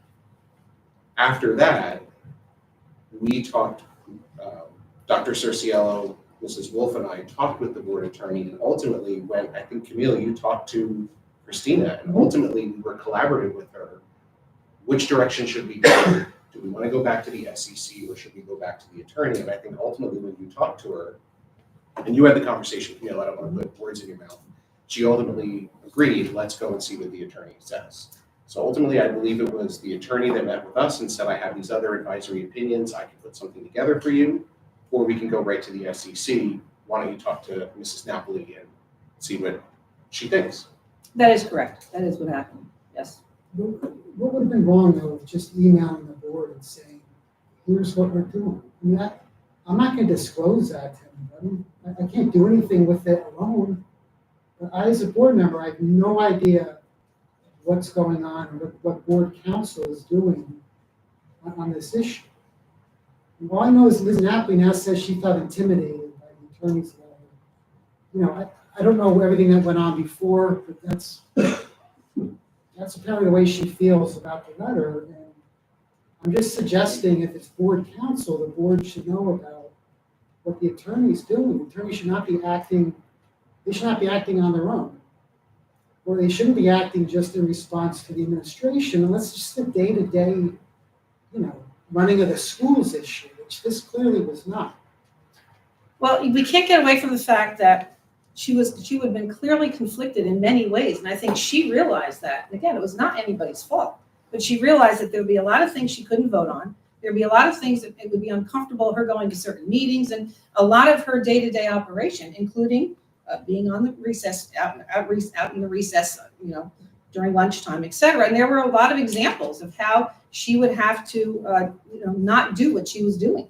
After that, we talked, Dr. Cerciello Mrs. Wolf and I talked with the board attorney and ultimately went, I think Camille, you talked to Christina and ultimately we were collaborative with her. Which direction should we go? Do we want to go back to the SEC or should we go back to the attorney? And I think ultimately when you talked to her, and you had the conversation, Camille, I don't want to put words in your mouth. She ultimately agreed, let's go and see what the attorney says. So ultimately, I believe it was the attorney that met with us and said, I have these other advisory opinions, I can put something together for you, or we can go right to the SEC. Why don't you talk to Mrs. Napoli and see what she thinks? That is correct. That is what happened. Yes. What would have been wrong though, with just emailing the board and saying, here's what we're doing? I mean, I'm not gonna disclose that to anybody. I can't do anything with it alone. But I, as a board member, I have no idea what's going on or what board counsel is doing on this issue. And all I know is Ms. Napoli now says she felt intimidated by the attorney's letter. You know, I don't know everything that went on before, but that's apparently the way she feels about the letter. And I'm just suggesting if it's board counsel, the board should know about what the attorney's doing. The attorney should not be acting, they should not be acting on their own. Or they shouldn't be acting just in response to the administration, unless it's just a day-to-day, you know, running of the schools issue, which this clearly was not. Well, we can't get away from the fact that she would have been clearly conflicted in many ways, and I think she realized that. And again, it was not anybody's fault, but she realized that there would be a lot of things she couldn't vote on. There'd be a lot of things that it would be uncomfortable her going to certain meetings, and a lot of her day-to-day operation, including being on the recess, out in the recess, you know, during lunchtime, et cetera. And there were a lot of examples of how she would have to, you know, not do what she was doing.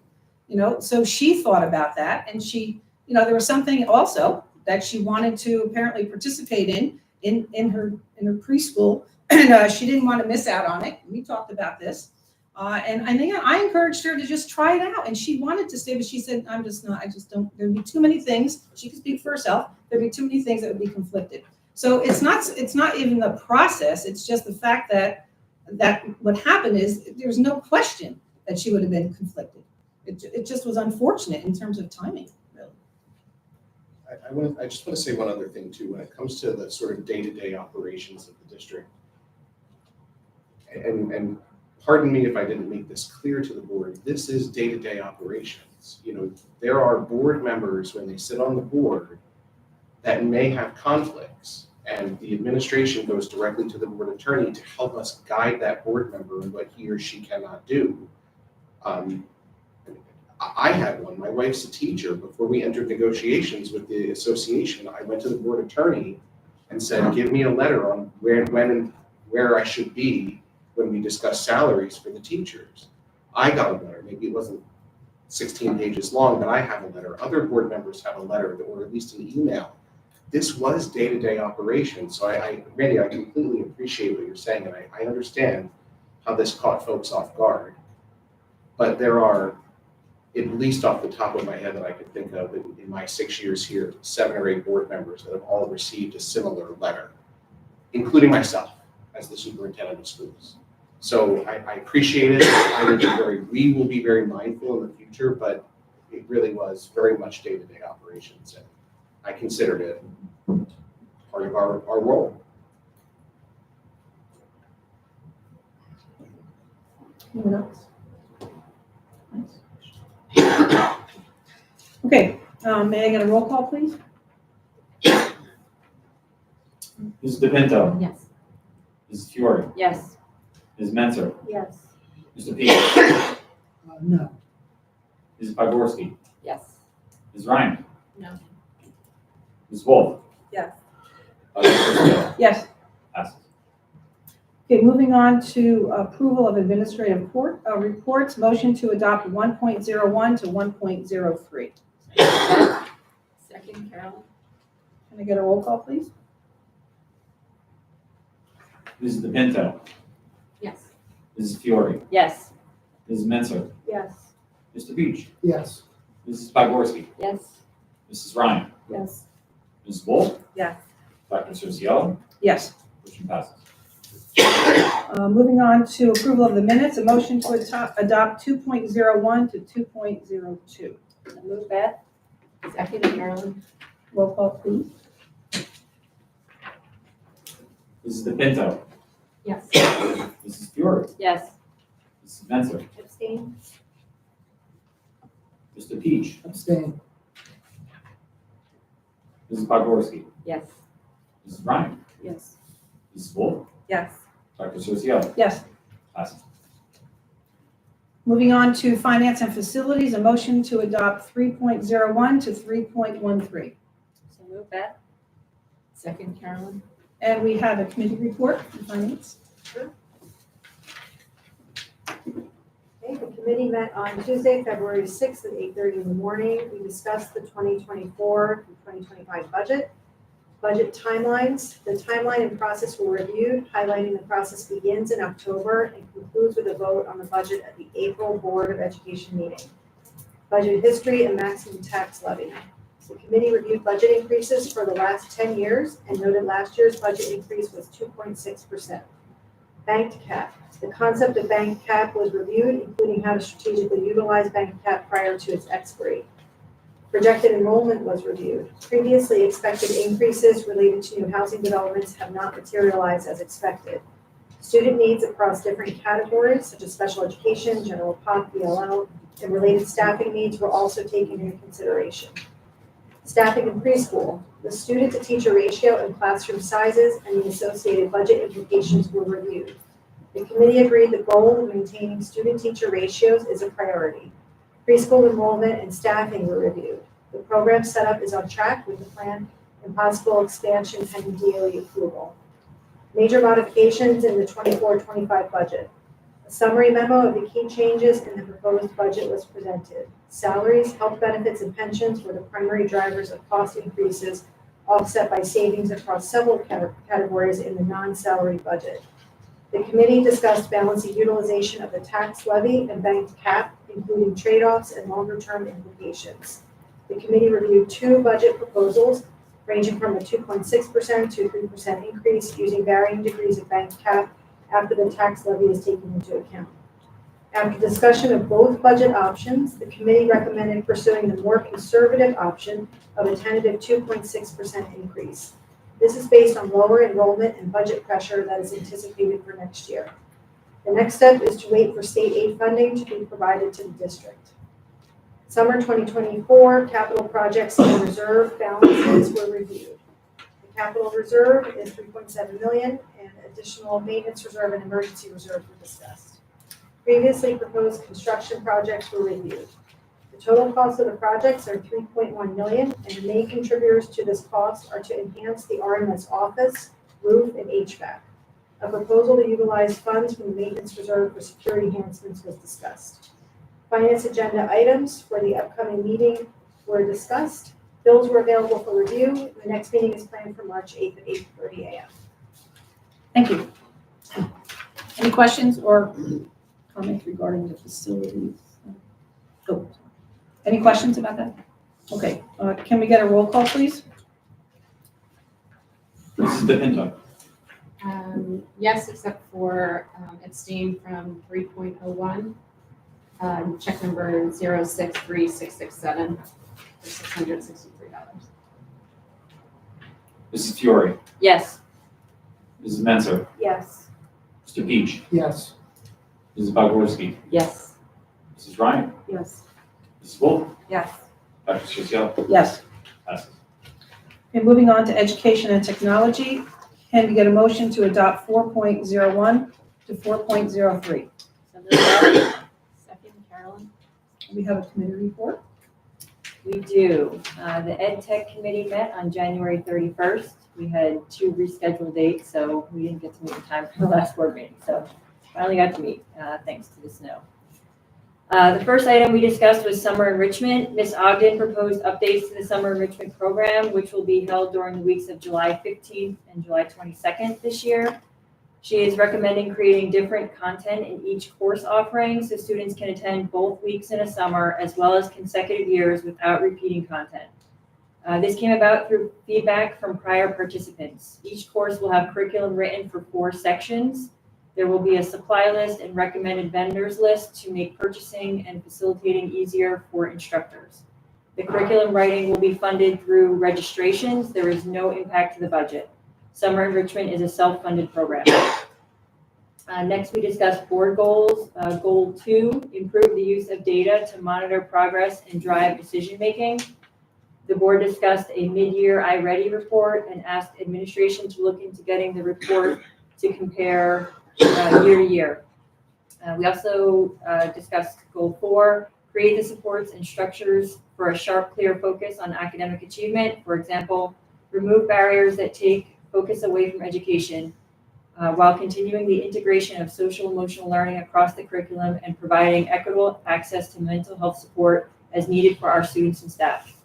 You know, so she thought about that, and she, you know, there was something also that she wanted to apparently participate in her preschool, and she didn't want to miss out on it. We talked about this, and I think I encouraged her to just try it out, and she wanted to stay, but she said, I just don't. There'd be too many things. She could speak for herself. There'd be too many things that would be conflicted. So it's not even the process. It's just the fact that what happened is there's no question that she would have been conflicted. It just was unfortunate in terms of timing, really. I just want to say one other thing too, when it comes to the sort of day-to-day operations of the district. And pardon me if I didn't make this clear to the board, this is day-to-day operations. You know, there are board members when they sit on the board that may have conflicts, and the administration goes directly to the board attorney to help us guide that board member in what he or she cannot do. I had one. My wife's a teacher. Before we entered negotiations with the association, I went to the board attorney and said, give me a letter on when and where I should be when we discuss salaries for the teachers. I got a letter. Maybe it wasn't 16 pages long, but I have a letter. Other board members have a letter, or at least an email. This was day-to-day operation. So Randy, I completely appreciate what you're saying, and I understand how this caught folks off guard. But there are, at least off the top of my head that I could think of in my 6 years here, 7 or 8 board members that have all received a similar letter, including myself as the superintendent of schools. So I appreciate it. We will be very mindful in the future, but it really was very much day-to-day operations, and I considered it part of our role. Anyone else? Okay, may I get a roll call, please? Mrs. DePinto. Yes. Mrs. Fiore. Yes. Ms. Menzer. Yes. Mr. Peters. No. Mrs. Pogorski. Yes. Ms. Ryan. No. Ms. Wolf. Yes. Dr. Garcia. Yes. Passes. Okay, moving on to approval of administrative reports, motion to adopt 1.01 to 1.03. Second, Carolyn. Can I get a roll call, please? Mrs. DePinto. Yes. Mrs. Fiore. Yes. Ms. Menzer. Yes. Mr. Peach. Yes. Mrs. Pogorski. Yes. Mrs. Ryan. Yes. Ms. Wolf. Yes. Dr. Cerciolo. Yes. Motion passes. Moving on to approval of the minutes, a motion to adopt 2.01 to 2.02. Move that. Second, Carolyn. Roll call, please. Mrs. DePinto. Yes. Mrs. Fiore. Yes. Mrs. Menzer. Abstain? Mr. Peach. Abstain. Mrs. Podgorski. Yes. Mrs. Ryan. Yes. Mrs. Wolf. Yes. Dr. Sucio. Yes. Passes. Moving on to finance and facilities, a motion to adopt 3.01 to 3.13. So move that. Second, Carolyn. And we have a committee report from finance. Okay, the committee met on Tuesday, February 6th at 8:30 in the morning. We discussed the 2024 and 2025 budget timelines. The timeline and process were reviewed, highlighting the process begins in October and concludes with a vote on the budget at the April Board of Education meeting. Budget history and maximum tax levy. The committee reviewed budget increases for the last 10 years and noted last year's budget increase was 2.6%. Banked cap. The concept of banked cap was reviewed, including how to strategically utilize banked cap prior to its expiry. Projected enrollment was reviewed. Previously expected increases related to new housing developments have not materialized as expected. Student needs across different categories, such as special education, general pop, BLL, and related staffing needs were also taken into consideration. Staffing in preschool. The student-to-teacher ratio and classroom sizes and the associated budget implications were reviewed. The committee agreed the goal of maintaining student-teacher ratios is a priority. Preschool enrollment and staffing were reviewed. The program setup is on track with the plan and possible expansion pending DOE approval. Major modifications in the 24-25 budget. A summary memo of the key changes in the proposed budget was presented. Salaries, health benefits, and pensions were the primary drivers of cost increases, offset by savings across several categories in the non-salary budget. The committee discussed balancing utilization of the tax levy and banked cap, including trade-offs and longer-term implications. The committee reviewed two budget proposals ranging from a 2.6% to 3% increase using varying degrees of banked cap after the tax levy is taken into account. After discussion of both budget options, the committee recommended pursuing the more conservative option of a tentative 2.6% increase. This is based on lower enrollment and budget pressure that is anticipated for next year. The next step is to wait for state aid funding to be provided to the district. Summer 2024 capital projects and reserve balances were reviewed. The capital reserve is $3.7 million and additional maintenance reserve and emergency reserve were discussed. Previously proposed construction projects were reviewed. The total cost of the projects are $3.1 million, and the main contributors to this cost are to enhance the RMS office, roof, and HVAC. A proposal to utilize funds from the maintenance reserve for security enhancements was discussed. Finance agenda items for the upcoming meeting were discussed. Bills were available for review. The next meeting is planned for March 8th at 8:30 a.m. Thank you. Any questions or comments regarding the facilities? Oh, any questions about that? Okay, can we get a roll call, please? Mrs. DePinto. Yes, except for abstain from 3.01. Check number 063667 for $663. Mrs. Fiore. Yes. Mrs. Menzer. Yes. Mr. Peach. Yes. Mrs. Podgorski. Yes. Mrs. Ryan. Yes. Mrs. Wolf. Yes. Dr. Sucio. Yes. Passes. Okay, moving on to education and technology. Can we get a motion to adopt 4.01 to 4.03? So move that. Second, Carolyn. We have a committee report. We do. The Ed Tech Committee met on January 31st. We had 2 rescheduled dates, so we didn't get to meet in time for the last board meeting. So finally got to meet, thanks to the snow. The first item we discussed was summer enrichment. Ms. Ogden proposed updates to the summer enrichment program, which will be held during the weeks of July 15th and July 22nd this year. She is recommending creating different content in each course offering so students can attend both weeks in a summer as well as consecutive years without repeating content. This came about through feedback from prior participants. Each course will have curriculum written for 4 sections. There will be a supply list and recommended vendors list to make purchasing and facilitating easier for instructors. The curriculum writing will be funded through registrations. There is no impact to the budget. Summer enrichment is a self-funded program. Next, we discussed board goals. Goal 2, improve the use of data to monitor progress and drive decision-making. The board discussed a mid-year iReady report and asked administration to look into getting the report to compare year to year. We also discussed goal 4, create the supports and structures for a sharp, clear focus on academic achievement. For example, remove barriers that take focus away from education, while continuing the integration of social emotional learning across the curriculum and providing equitable access to mental health support as needed for our students and staff.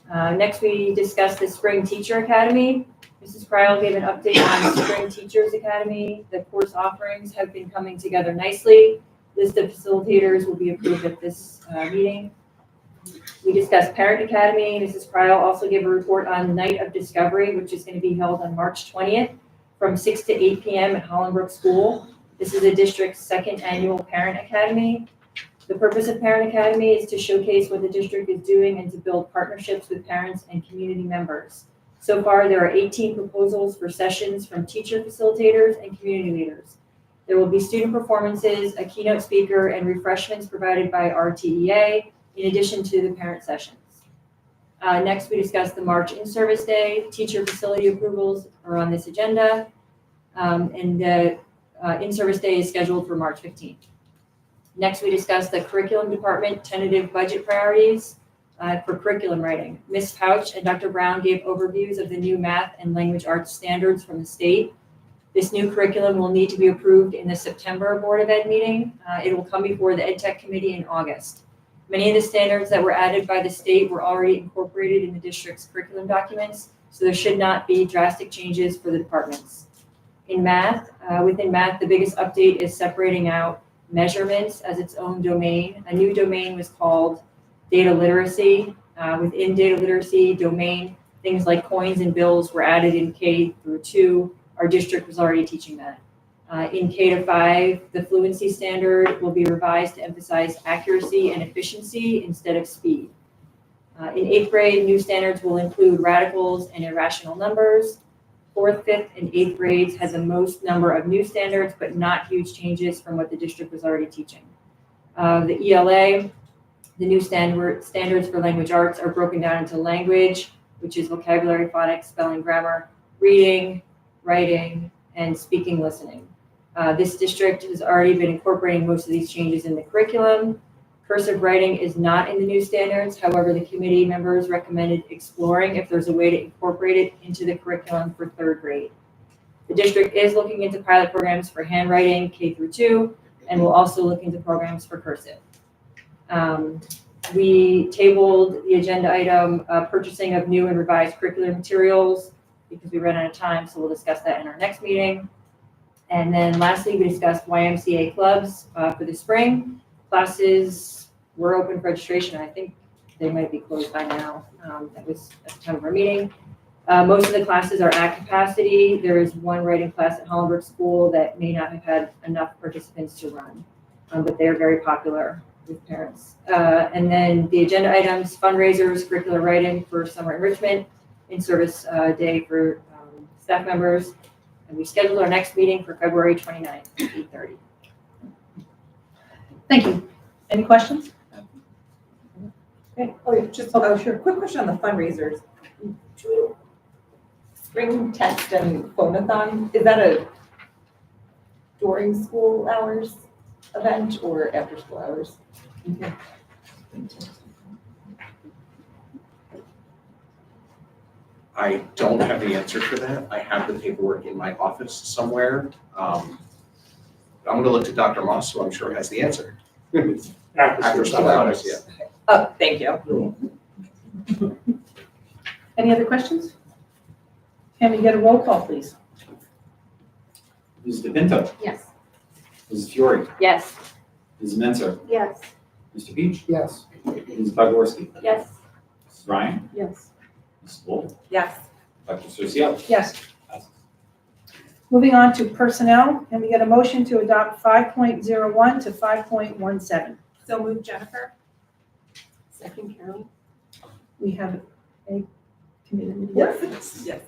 Next, we discussed the Spring Teacher Academy. Mrs. Cryle gave an update on Spring Teachers Academy. The course offerings have been coming together nicely. List of facilitators will be approved at this meeting. We discussed Parent Academy. Mrs. Cryle also gave a report on Night of Discovery, which is going to be held on March 20th from 6 to 8 p.m. at Hollenbrook School. This is the district's second annual Parent Academy. The purpose of Parent Academy is to showcase what the district is doing and to build partnerships with parents and community members. So far, there are 18 proposals for sessions from teacher facilitators and community leaders. There will be student performances, a keynote speaker, and refreshments provided by RTEA, in addition to the parent sessions. Next, we discussed the March in-service day. Teacher facility approvals are on this agenda, and the in-service day is scheduled for March 15th. Next, we discussed the curriculum department tentative budget priorities for curriculum writing. Ms. Pouch and Dr. Brown gave overviews of the new math and language arts standards from the state. This new curriculum will need to be approved in the September Board of Ed meeting. It will come before the Ed Tech Committee in August. Many of the standards that were added by the state were already incorporated in the district's curriculum documents, so there should not be drastic changes for the departments. In math, within math, the biggest update is separating out measurements as its own domain. A new domain was called data literacy. Within data literacy domain, things like coins and bills were added in K through 2. Our district was already teaching that. In K to 5, the fluency standard will be revised to emphasize accuracy and efficiency instead of speed. In 8th grade, new standards will include radicals and irrational numbers. 4th, 5th, and 8th grades has the most number of new standards, but not huge changes from what the district was already teaching. The ELA, the new standards for language arts are broken down into language, which is vocabulary, phonics, spelling, grammar, reading, writing, and speaking, listening. This district has already been incorporating most of these changes in the curriculum. Cursive writing is not in the new standards. However, the committee members recommended exploring if there's a way to incorporate it into the curriculum for 3rd grade. The district is looking into pilot programs for handwriting K through 2, and will also look into programs for cursive. We tabled the agenda item, purchasing of new and revised curricular materials, because we ran out of time, so we'll discuss that in our next meeting. And then lastly, we discussed YMCA clubs for the spring. Classes were open for registration. I think they might be closed by now. That was at the time of our meeting. Most of the classes are at capacity. There is one writing class at Hollenbrook School that may not have had enough participants to run, but they are very popular with parents. And then the agenda items, fundraisers, curricular writing for summer enrichment, in-service day for staff members. And we scheduled our next meeting for February 29th at 8:30. Thank you. Any questions? Okay, sure, quick question on the fundraisers. Spring test and phonathon, is that a during school hours event or after school hours? Okay. I don't have the answer for that. I have the paperwork in my office somewhere. I'm going to look to Dr. Moss, who I'm sure has the answer. After school hours, yeah. Oh, thank you. Any other questions? Can we get a roll call, please? Mrs. DePinto. Yes. Mrs. Fiore. Yes. Mrs. Menzer. Yes. Mr. Peach. Yes. Mrs. Bogorski. Yes. Mrs. Ryan. Yes. Mrs. Wolf. Yes. Dr. Cercio. Yes. Moving on to personnel, can we get a motion to adopt 5.01 to 5.17? So move, Jennifer. Second, Carol. we have a committee report. Yes.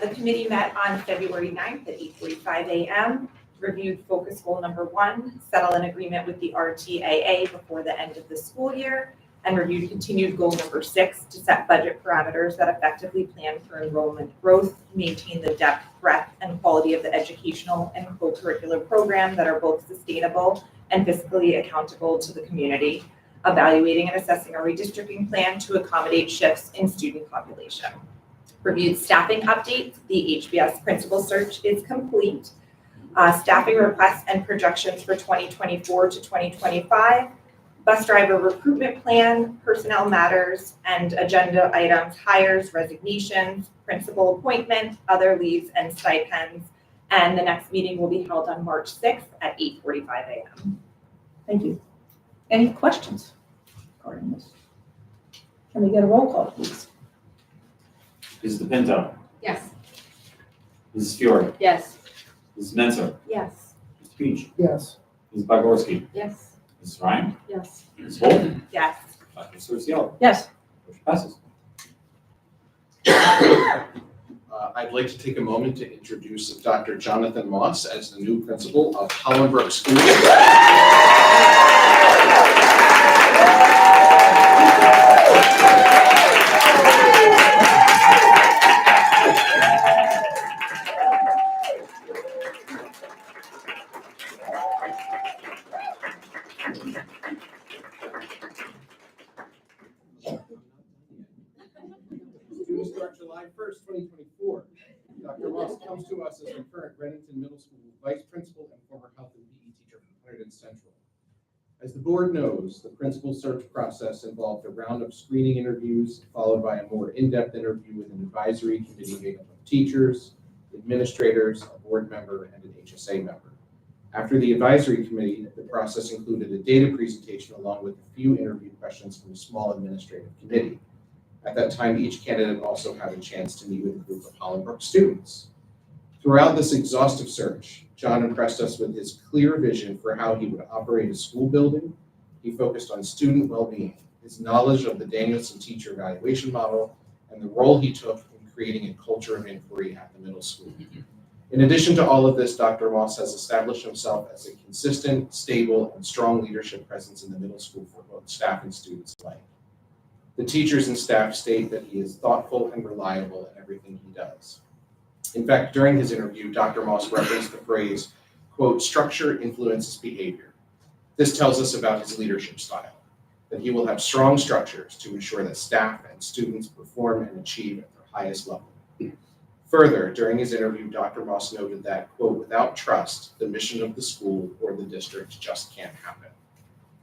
The committee met on February 9th at 8:45 a.m., reviewed focus goal number 1, settle an agreement with the RTAA before the end of the school year, and reviewed continued goal number 6 to set budget parameters that effectively plan for enrollment growth, maintain the depth, breadth, and quality of the educational and co-curricular program that are both sustainable and fiscally accountable to the community, evaluating and assessing a redistricting plan to accommodate shifts in student population. Reviewed staffing updates. The HBS principal search is complete. Staffing requests and projections for 2024 to 2025. Bus driver recruitment plan, personnel matters, and agenda items, hires, resignations, principal appointment, other leaves, and stipends. And the next meeting will be held on March 6th at 8:45 a.m. Thank you. Any questions regarding this? Can we get a roll call, please? Mrs. DePinto, Yes. Mrs. Fiore, Yes. Mrs. Menzer, Yes. Mr. Peach, Yes. Mrs. Bogorski, Yes. Mrs. Ryan, Yes. Mrs. Holt, Yes. Dr. Cerciolo. Yes. Motion passes. I'd like to take a moment to introduce Dr. Jonathan Moss as the new principal of Hollenbrook School. Students start July 1st, 2024. Dr. Moss comes to us as the current Reddington Middle School Vice Principal and former health and PE teacher from Clarendon Central. As the board knows, the principal search process involved a round of screening interviews, followed by a more in-depth interview with an advisory committee made up of teachers, administrators, a board member, and an HSA member. After the advisory committee, the process included a data presentation along with a few interview questions from a small administrative committee. At that time, each candidate also had a chance to meet with a group of Hollenbrook students. Throughout this exhaustive search, John impressed us with his clear vision for how he would operate a school building. He focused on student well-being, his knowledge of the Danielson teacher evaluation model, and the role he took in creating a culture of inquiry at the middle school. In addition to all of this, Dr. Moss has established himself as a consistent, stable, and strong leadership presence in the middle school for both staff and students alike. The teachers and staff state that he is thoughtful and reliable in everything he does. In fact, during his interview, Dr. Moss referenced the phrase, quote, "structure influences behavior." This tells us about his leadership style, that he will have strong structures to ensure that staff and students perform and achieve at their highest level. Further, during his interview, Dr. Moss noted that, quote, "without trust, the mission of the school or the district just can't happen."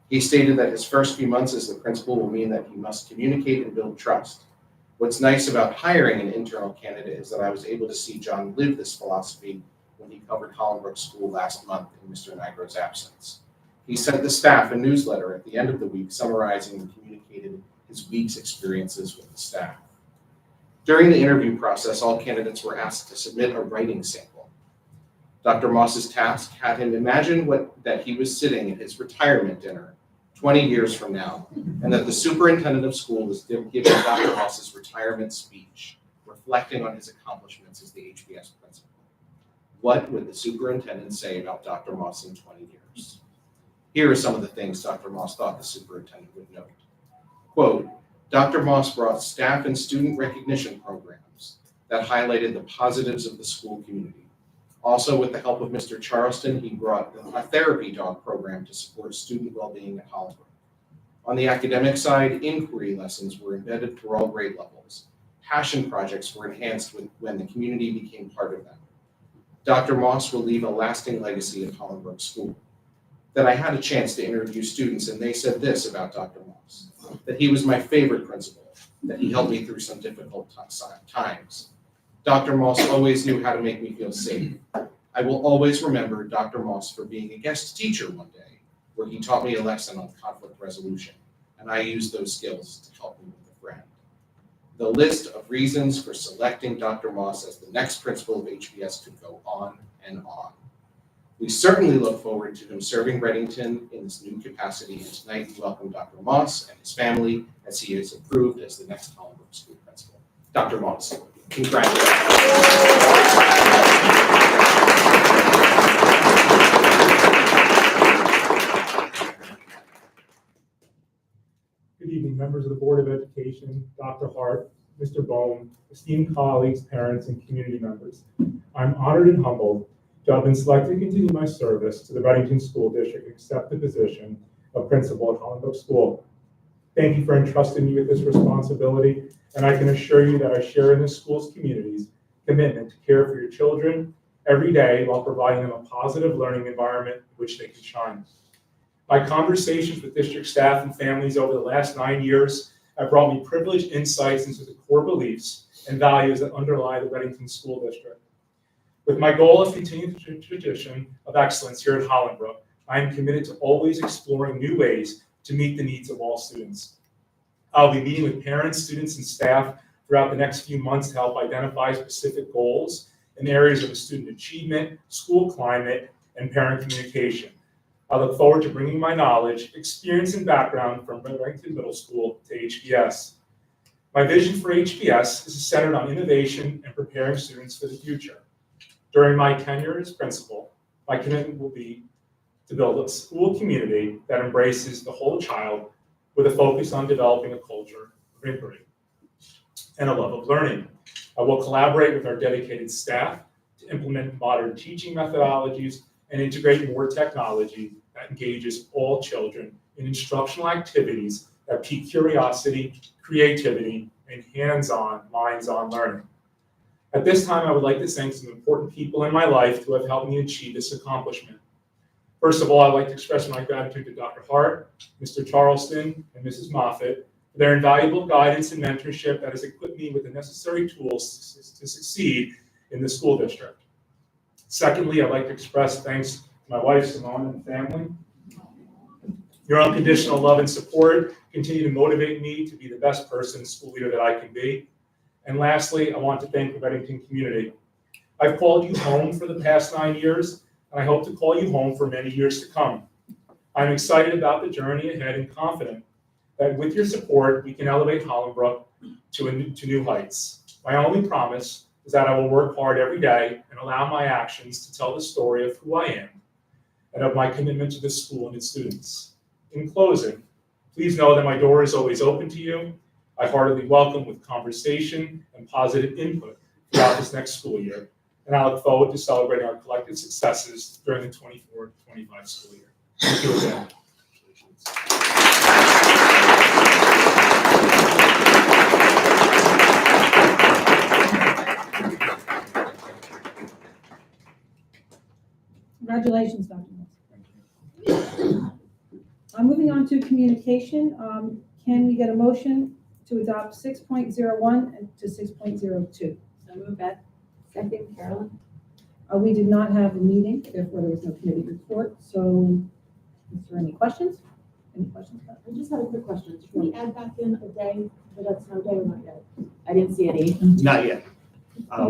He stated that his first few months as the principal will mean that he must communicate and build trust. What's nice about hiring an internal candidate is that I was able to see John live this philosophy when he covered Hollenbrook School last month in Mr. Nigro's absence. He sent the staff a newsletter at the end of the week summarizing and communicated his week's experiences with the staff. During the interview process, all candidates were asked to submit a writing sample. Dr. Moss's task had him imagine that he was sitting at his retirement dinner 20 years from now, and that the superintendent of school was giving Dr. Moss's retirement speech, reflecting on his accomplishments as the HBS principal. What would the superintendent say about Dr. Moss in 20 years? Here are some of the things Dr. Moss thought the superintendent would note. Quote, "Dr. Moss brought staff and student recognition programs that highlighted the positives of the school community. Also, with the help of Mr. Charleston, he brought a therapy dog program to support student well-being at Hollenbrook. On the academic side, inquiry lessons were embedded through all grade levels. Passion projects were enhanced when the community became part of them. Dr. Moss will leave a lasting legacy at Hollenbrook School." Then I had a chance to interview students, and they said this about Dr. Moss, that he was my favorite principal, that he helped me through some difficult times. Dr. Moss always knew how to make me feel safe. I will always remember Dr. Moss for being a guest teacher one day, where he taught me a lesson on conflict resolution, and I used those skills to help me with a friend. The list of reasons for selecting Dr. Moss as the next principal of HBS could go on and on. We certainly look forward to him serving Readington in this new capacity, and tonight we welcome Dr. Moss and his family as he is approved as the next Hollenbrook School Principal. Dr. Moss, Good evening, members of the Board of Education, Dr. Hart, Mr. Bohm, esteemed colleagues, parents, and community members. I'm honored and humbled to have been selected to continue my service to the Readington School District and accept the position of principal at Hollenbrook School. Thank you for entrusting me with this responsibility, and I can assure you that I share in this school's community's commitment to care for your children every day while providing them a positive learning environment in which they can shine. My conversations with district staff and families over the last 9 years have brought me privileged insights into the core beliefs and values that underlie the Readington School District. With my goal of continuing the tradition of excellence here at Hollenbrook, I am committed to always exploring new ways to meet the needs of all students. I'll be meeting with parents, students, and staff throughout the next few months to help identify specific goals in areas of student achievement, school climate, and parent communication. I look forward to bringing my knowledge, experience, and background from Readington Middle School to HBS. My vision for HBS is centered on innovation and preparing students for the future. During my tenure as principal, my commitment will be to build a school community that embraces the whole child with a focus on developing a culture of inquiry and a love of learning. I will collaborate with our dedicated staff to implement modern teaching methodologies and integrate more technology that engages all children in instructional activities that pique curiosity, creativity, and hands-on, minds-on learning. At this time, I would like to thank some important people in my life who have helped me achieve this accomplishment. First of all, I'd like to express my gratitude to Dr. Hart, Mr. Charleston, and Mrs. Moffitt for their invaluable guidance and mentorship that has equipped me with the necessary tools to succeed in the school district. Secondly, I'd like to express thanks to my wife, Simone, and family. Your unconditional love and support continue to motivate me to be the best person and school leader that I can be. And lastly, I want to thank the Readington community. I've called you home for the past 9 years, and I hope to call you home for many years to come. I'm excited about the journey ahead and confident that with your support, we can elevate Hollenbrook to new heights. My only promise is that I will work hard every day and allow my actions to tell the story of who I am and of my commitment to this school and its students. In closing, please know that my door is always open to you. I heartily welcome with conversation and positive input throughout this next school year, and I look forward to celebrating our collective successes during the 24-25 school year. Thank you again. Congratulations, Dr. Moss. Moving on to communication, can we get a motion to adopt 6.01 and to 6.02? So move that. Second, Carolyn. We did not have a meeting, therefore there was no committee report. So is there any questions? Any questions? I just have a quick question. Should we add back in a day for that snow day or not yet? I didn't see any. Not yet.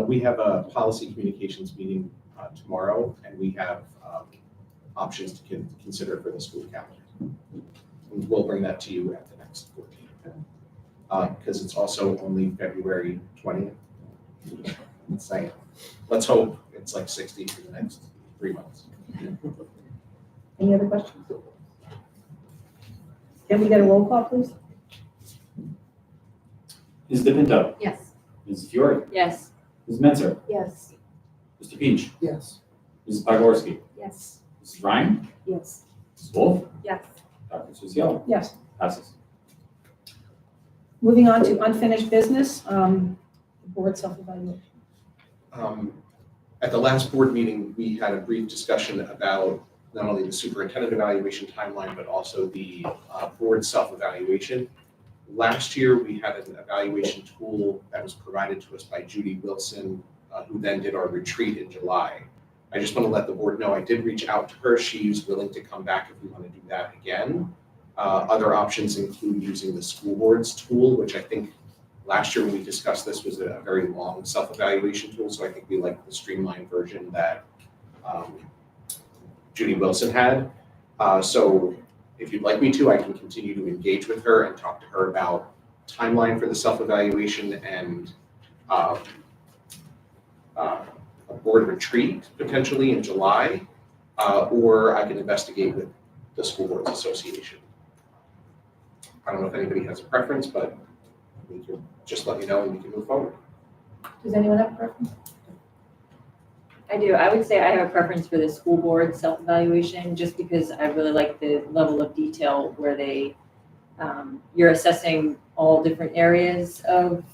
We have a policy communications meeting tomorrow, and we have options to consider for the school calendar. And we'll bring that to you at the next board meeting. Because it's also only February 20th. Let's hope it's like 60 for the next 3 months. Any other questions? Can we get a roll call, please? Ms. DePinto. Yes. Ms. Fiore. Yes. Ms. Menzer. Yes. Mr. Peach. Yes. Mrs. Pogorski. Yes. Mrs. Ryan. Yes. Mrs. Wolf. Yes. Dr. Susiel. Yes. Passes. Moving on to unfinished business, board self-evaluation. At the last board meeting, we had a brief discussion about not only the superintendent evaluation timeline, but also the board self-evaluation. Last year, we had an evaluation tool that was provided to us by Judy Wilson, who then did our retreat in July. I just want to let the board know I did reach out to her. She's willing to come back if we want to do that again. Other options include using the school board's tool, which I think last year when we discussed this was a very long self-evaluation tool. So I think we like the streamlined version that Judy Wilson had. So if you'd like me to, I can continue to engage with her and talk to her about timeline for the self-evaluation and a board retreat potentially in July, or I can investigate with the School Boards Association. I don't know if anybody has a preference, but we can just let me know and we can move forward. Does anyone have a preference? I do. I would say I have a preference for the school board self-evaluation, just because I really like the level of detail where they, you're assessing all different areas of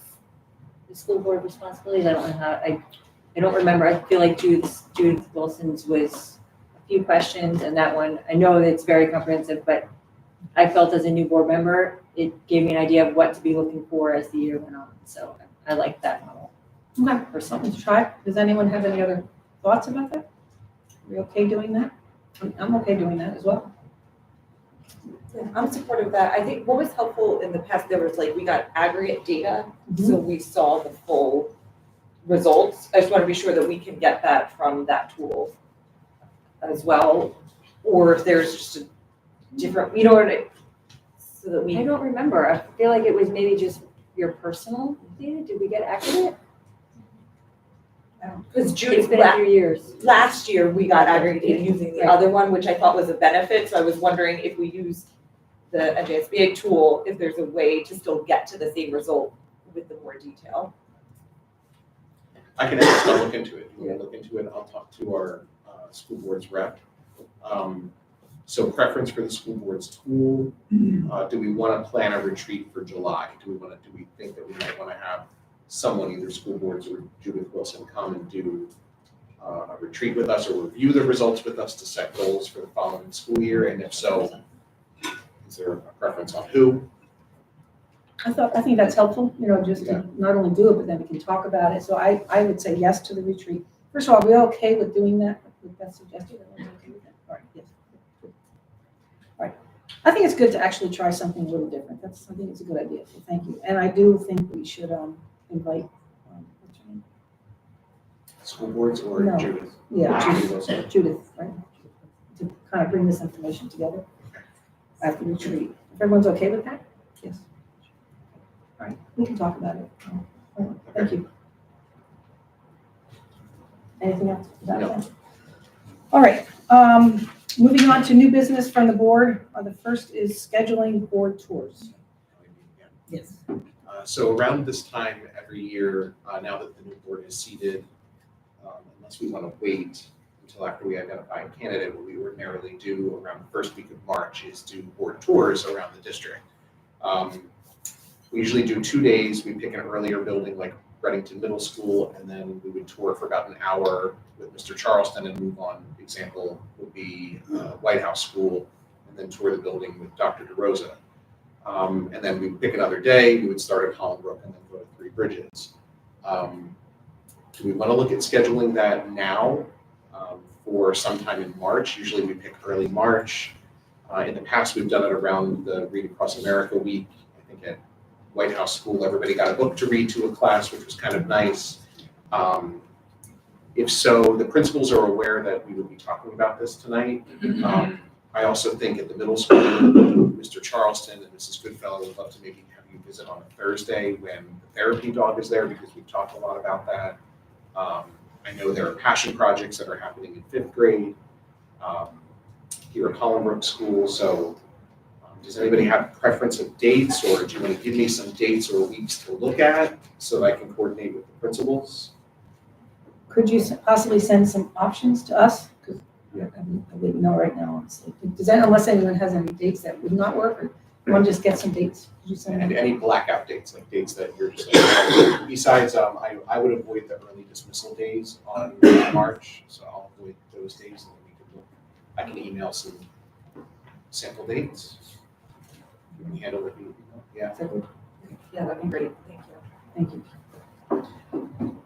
the school board responsibilities. I don't know how, I don't remember. I feel like Judith Wilson's was a few questions, and that one, I know that it's very comprehensive, but I felt as a new board member, it gave me an idea of what to be looking for as the year went on. So I like that model. Okay, for something to try. Does anyone have any other thoughts about that? Are we okay doing that? I'm okay doing that as well. Yeah, I'm supportive of that. I think what was helpful in the past, there was like, we got aggregate data, so we saw the full results. I just want to be sure that we can get that from that tool as well, or if there's just a different, you know what I, so that we. I don't remember. I feel like it was maybe just your personal data. Did we get aggregate? Because It's been a few years. Last year, we got aggregate data using the other one, which I thought was a benefit, so I was wondering if we use the NJSBA tool, if there's a way to still get to the same result with the more detail. I can ask, I'll look into it. We'll look into it. I'll talk to our school board's rep. So preference for the school board's tool. Do we want to plan a retreat for July? Do we think that we might want to have someone, either school boards or Judith Wilson, come and do a retreat with us or review the results with us to set goals for the following school year? And if so, is there a preference on who? I think that's helpful, you know, just to not only do it, but then we can talk about it. So I would say yes to the retreat. First of all, are we okay with doing that? With that suggested? Everyone's okay with that? All right, yes. All right. I think it's good to actually try something a little different. I think it's a good idea. So thank you. And I do think we should invite, what's her name? School boards or No. Judith? Yeah, Judith, right? To kind of bring this information together at the retreat. If everyone's okay with that? Yes. All right, we can talk about it. All right, thank you. Anything else about that? All right, moving on to new business from the board. The first is scheduling board tours. Yes. So around this time every year, now that the new board is seated, unless we want to wait until after we identify a candidate, what we ordinarily do around the first week of March is do board tours around the district. We usually do 2 days. We pick an earlier building like Reddington Middle School, and then we would tour for about an hour with Mr. Charleston and move on. Example would be White House School, and then tour the building with Dr. DeRosa. And then we would pick another day. We would start at Hollenbrook and then go to Three Bridges. Do we want to look at scheduling that now for sometime in March? Usually we pick early March. In the past, we've done it around the Read Across America week. I think at White House School, everybody got a book to read to a class, which was kind of nice. If so, the principals are aware that we would be talking about this tonight. I also think at the middle school, Mr. Charleston and Mrs. Goodfellow would love to maybe have you visit on a Thursday when the therapy dog is there, because we've talked a lot about that. I know there are passion projects that are happening in 5th grade here at Hollenbrook School. So does anybody have preference of dates, or do you want to give me some dates or weeks to look at so that I can coordinate with the principals? Could you possibly send some options to us? Because I wouldn't know right now, honestly. Unless anyone has any dates that would not work, or you want to just get some dates? Could you send And them? any blackout dates, like dates that you're just like, besides, I would avoid the early dismissal days on March, so I'll avoid those days, and then we can look. I can email some sample dates. You can handle it. Yeah. Yeah, that'd be great. Thank you. Thank you.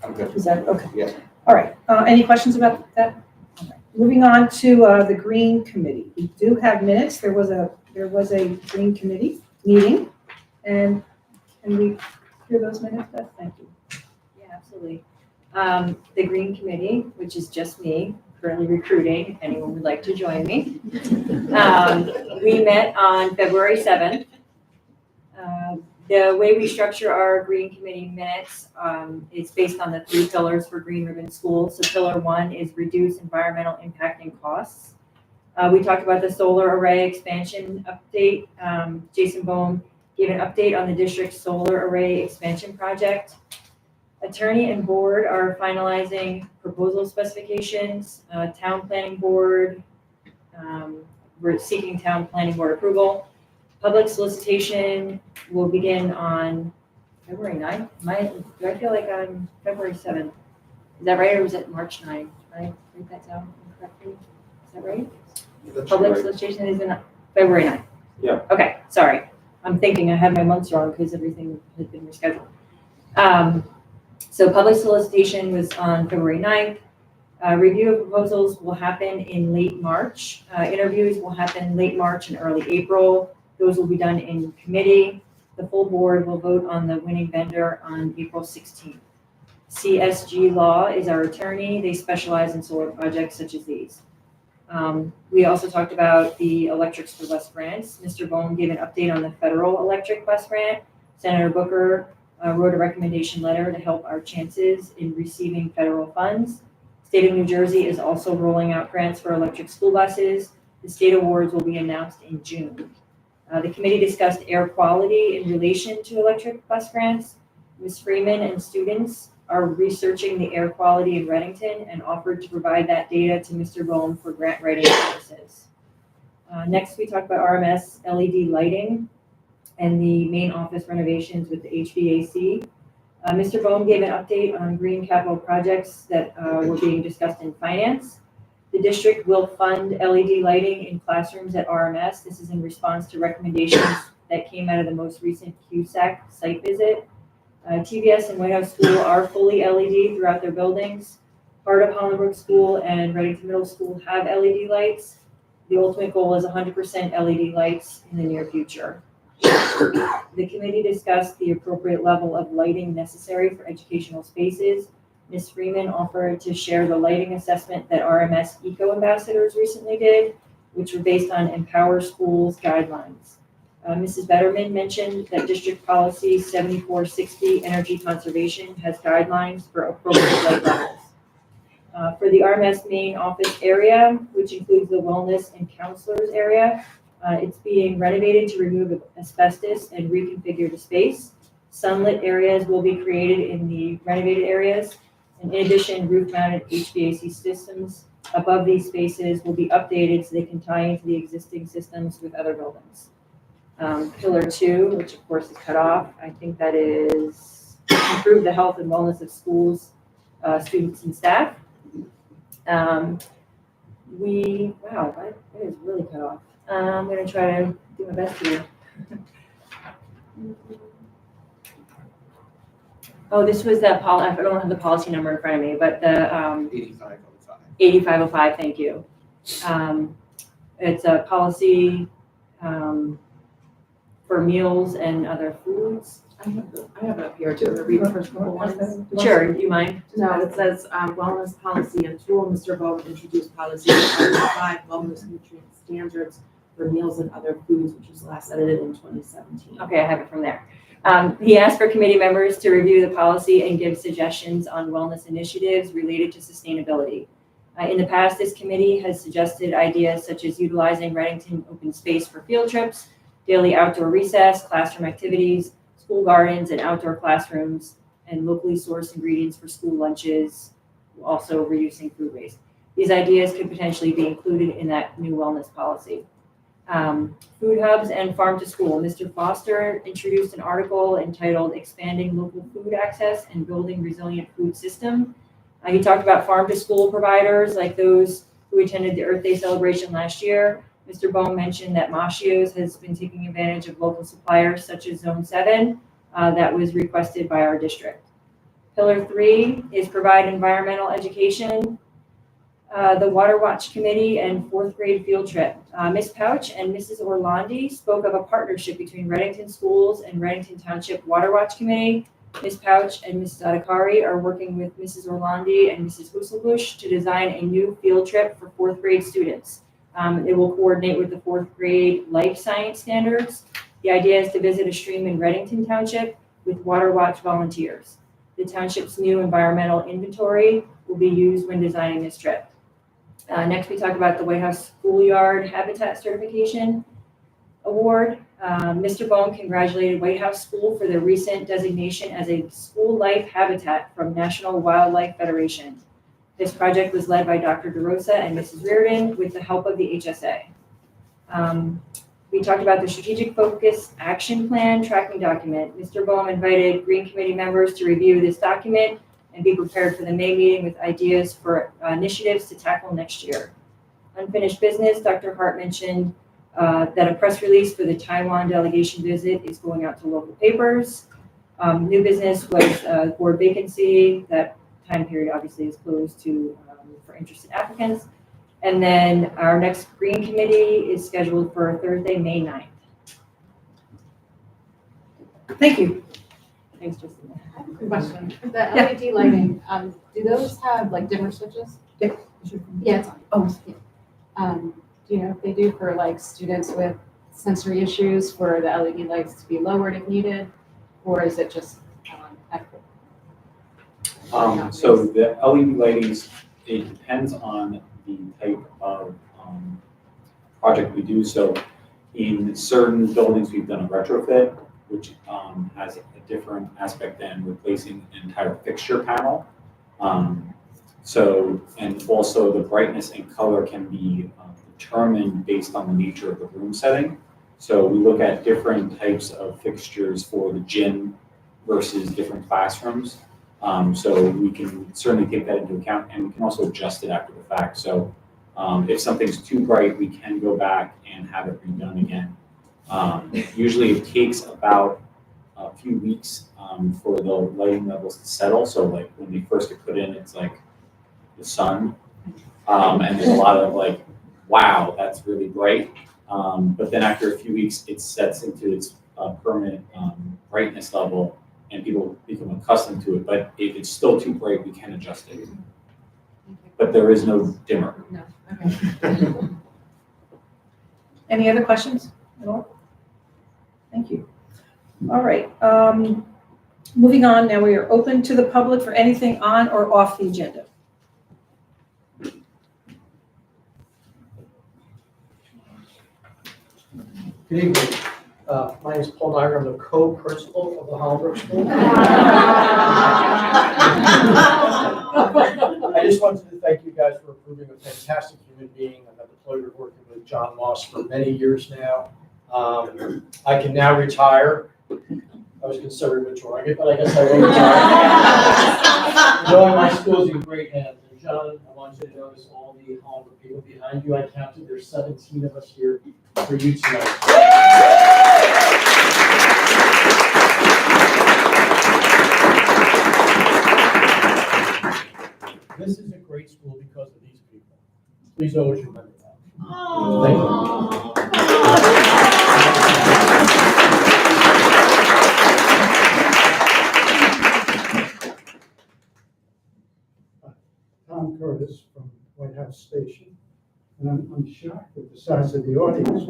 I'm good. Is that okay? Yeah. All right. Any questions about that? All right. Moving on to the Green Committee. We do have minutes. There was a Green Committee meeting, and can we hear those minutes, Beth? Thank you. Yeah, absolutely. The Green Committee, which is just me, currently recruiting, if anyone would like to join me. We met on February 7th. The way we structure our Green Committee minutes is based on the 3 pillars for Green Ribbon Schools. So pillar 1 is reduce environmental impact and costs. We talked about the solar array expansion update. Jason Bohm gave an update on the district's solar array expansion project. Attorney and board are finalizing proposal specifications. Town planning board, we're seeking town planning board approval. Public solicitation will begin on February 9th. Do I feel like I'm February 7th? Is that right, or was it March 9th? Did I write that down correctly? Is that right? Public solicitation is in February 9th. Yeah. Okay, sorry. I'm thinking I had my months wrong because everything has been rescheduled. So public solicitation was on February 9th. Review of proposals will happen in late March. Interviews will happen late March and early April. Those will be done in committee. The full board will vote on the winning vendor on April 16th. CSG Law is our attorney. They specialize in solar projects such as these. We also talked about the Electrics for West grants. Mr. Bohm gave an update on the federal electric bus grant. Senator Booker wrote a recommendation letter to help our chances in receiving federal funds. State of New Jersey is also rolling out grants for electric school buses. The state awards will be announced in June. The committee discussed air quality in relation to electric bus grants. Ms. Freeman and students are researching the air quality in Reddington and offered to provide that data to Mr. Bohm for grant writing purposes. Next, we talked about RMS LED lighting and the main office renovations with the HVAC. Mr. Bohm gave an update on green capital projects that were being discussed in finance. The district will fund LED lighting in classrooms at RMS. This is in response to recommendations that came out of the most recent CUSAC site visit. TVS and White House School are fully LED throughout their buildings. Part of Hollenbrook School and Reddington Middle School have LED lights. The ultimate goal is 100% LED lights in the near future. The committee discussed the appropriate level of lighting necessary for educational spaces. Ms. Freeman offered to share the lighting assessment that RMS Eco Ambassadors recently did, which were based on Empower Schools guidelines. Mrs. Betterman mentioned that District Policy 7460 Energy Conservation has guidelines for appropriate light levels. For the RMS main office area, which includes the wellness and counselors area, it's being renovated to remove asbestos and reconfigure the space. Sunlit areas will be created in the renovated areas. And in addition, roof-mounted HVAC systems above these spaces will be updated so they can tie into the existing systems with other buildings. Pillar 2, which of course is cut off, I think that is improve the health and wellness of schools, students and staff. Wow, that is really cut off. I'm going to try to do my best here. Oh, this was the I don't have the policy number in front of me, but the 8505. 8505, thank you. It's a policy for meals and other foods. I have it up here too, read the first couple ones. Sure, do you mind? No, it says wellness policy and tool. Mr. Bowen introduced policy 5 wellness nutrient standards for meals and other foods, which was last edited in 2017. Okay, I have it from there. He asked for committee members to review the policy and give suggestions on wellness initiatives related to sustainability. In the past, this committee has suggested ideas such as utilizing Reddington open space for field trips, daily outdoor recess, classroom activities, school gardens and outdoor classrooms, and locally sourced ingredients for school lunches, also reducing food waste. These ideas could potentially be included in that new wellness policy. Food hubs and farm to school. Mr. Foster introduced an article entitled Expanding Local Food Access and Building Resilient Food System. He talked about farm to school providers like those who attended the Earth Day celebration last year. Mr. Bohm mentioned that Mascios has been taking advantage of local suppliers such as Zone 7 that was requested by our district. Pillar 3 is provide environmental education. The Water Watch Committee and 4th grade field trip. Ms. Pouch and Mrs. Orlandi spoke of a partnership between Reddington Schools and Reddington Township Water Watch Committee. Ms. Pouch and Mrs. Adhikari are working with Mrs. Orlandi and Mrs. Husselbusch to design a new field trip for fourth grade students. It will coordinate with the fourth grade life science standards. The idea is to visit a stream in Reddington Township with Water Watch volunteers. The township's new environmental inventory will be used when designing this trip. Next, we talk about the White House Schoolyard Habitat Certification Award. Mr. Bone congratulated White House School for their recent designation as a school life habitat from National Wildlife Federation. This project was led by Dr. DeRosa and Mrs. Reardon with the help of the HSA. We talked about the Strategic Focus Action Plan tracking document. Mr. Boehm invited Green Committee members to review this document and be prepared for the May meeting with ideas for initiatives to tackle next year. Unfinished business, Dr. Hart mentioned that a press release for the Taiwan delegation visit is going out to local papers. New business was board vacancy. That time period obviously is closed to for interested applicants. And then our next Green Committee is scheduled for Thursday, May 9th. Thank you. Thanks, Justin. I have a quick question. The LED lighting, do those have like dimmer switches? Yeah. Yeah, it's on. Oh. Yeah. Do you know if they do for like students with sensory issues for the LED lights to be lowered if needed? Or is it just adequate? So the LED lightings, it depends on the type of project we do. So in certain buildings, we've done a retrofit, which has a different aspect than replacing an entire fixture panel. And also the brightness and color can be determined based on the nature of the room setting. So we look at different types of fixtures for the gym versus different classrooms. So we can certainly take that into account, and we can also adjust it after the fact. So if something's too bright, we can go back and have it redone again. Usually it takes about a few weeks for the lighting levels to settle. So like when they first get put in, it's like the sun. And there's a lot of like, wow, that's really bright. But then after a few weeks, it sets into its permanent brightness level, and people become accustomed to it. But if it's still too bright, we can adjust it. But there is no dimmer. No. Okay. Any other questions at all? Thank you. All right. Moving on, now we are open to the public for anything on or off the agenda. Good evening. My name is Paul Niger. I'm the co-principal of the Hollenbrook School. I just wanted to thank you guys for approving a fantastic human being. I've had the pleasure of working with John Moss for many years now. I can now retire. I was considering withdrawing it, but I guess I will retire. Knowing my school is in great hands. And John, I want you to notice all the Hollenbrook people behind you. I counted, there's 17 of us here for you tonight. This is a great school because of these people. Please always remember that. Thank you. Tom Curtis from White House Station. And I'm shocked at the size of the audience.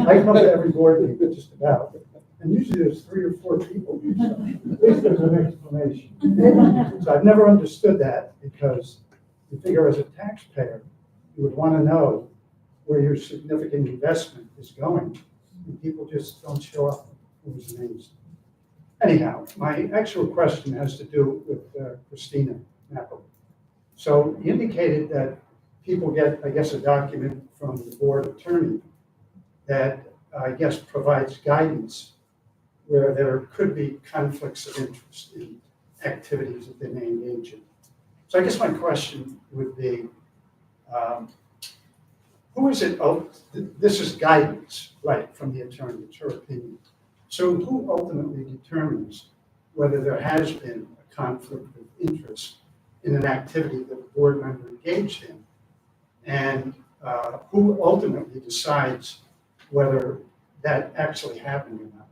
I come to every board meeting, just about, and usually there's 3 or 4 people. So at least there's an explanation. So I've never understood that, because you figure as a taxpayer, you would want to know where your significant investment is going. And people just don't show up with those names. Anyhow, my actual question has to do with Christina Napoli. So you indicated that people get, I guess, a document from the board attorney that, I guess, provides guidance where there could be conflicts of interest in activities that they may engage in. So I guess my question would be, who is it? Oh, this is guidance, right, from the attorney, it's her opinion. So who ultimately determines whether there has been a conflict of interest in an activity that a board member engaged in? And who ultimately decides whether that actually happened or not?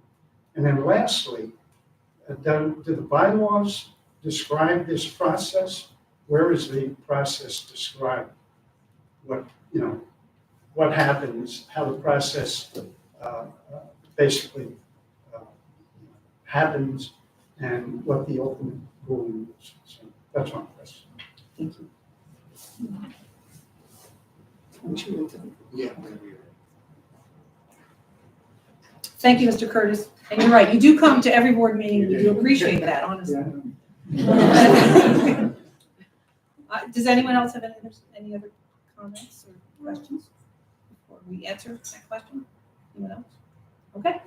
And then lastly, Do the bylaws describe this process? Where is the process described? What, what happens, how the process basically happens, and what the ultimate ruling is. So that's my question. Thank you. Yeah. Thank you, Mr. Curtis. And you're right, you do come to every board meeting, we do appreciate that, honestly. Does anyone else have any other comments or questions before we answer that question? Anyone else? Okay.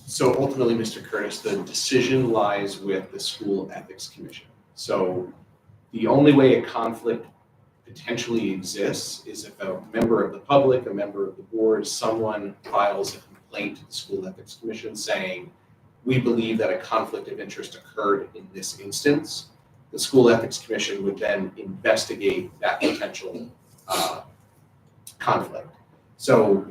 So ultimately, Mr. Curtis, the decision lies with the School Ethics Commission. So the only way a conflict potentially exists is if a member of the public, a member of the board, someone files a complaint to the School Ethics Commission saying, we believe that a conflict of interest occurred in this instance. The School Ethics Commission would then investigate that potential conflict. So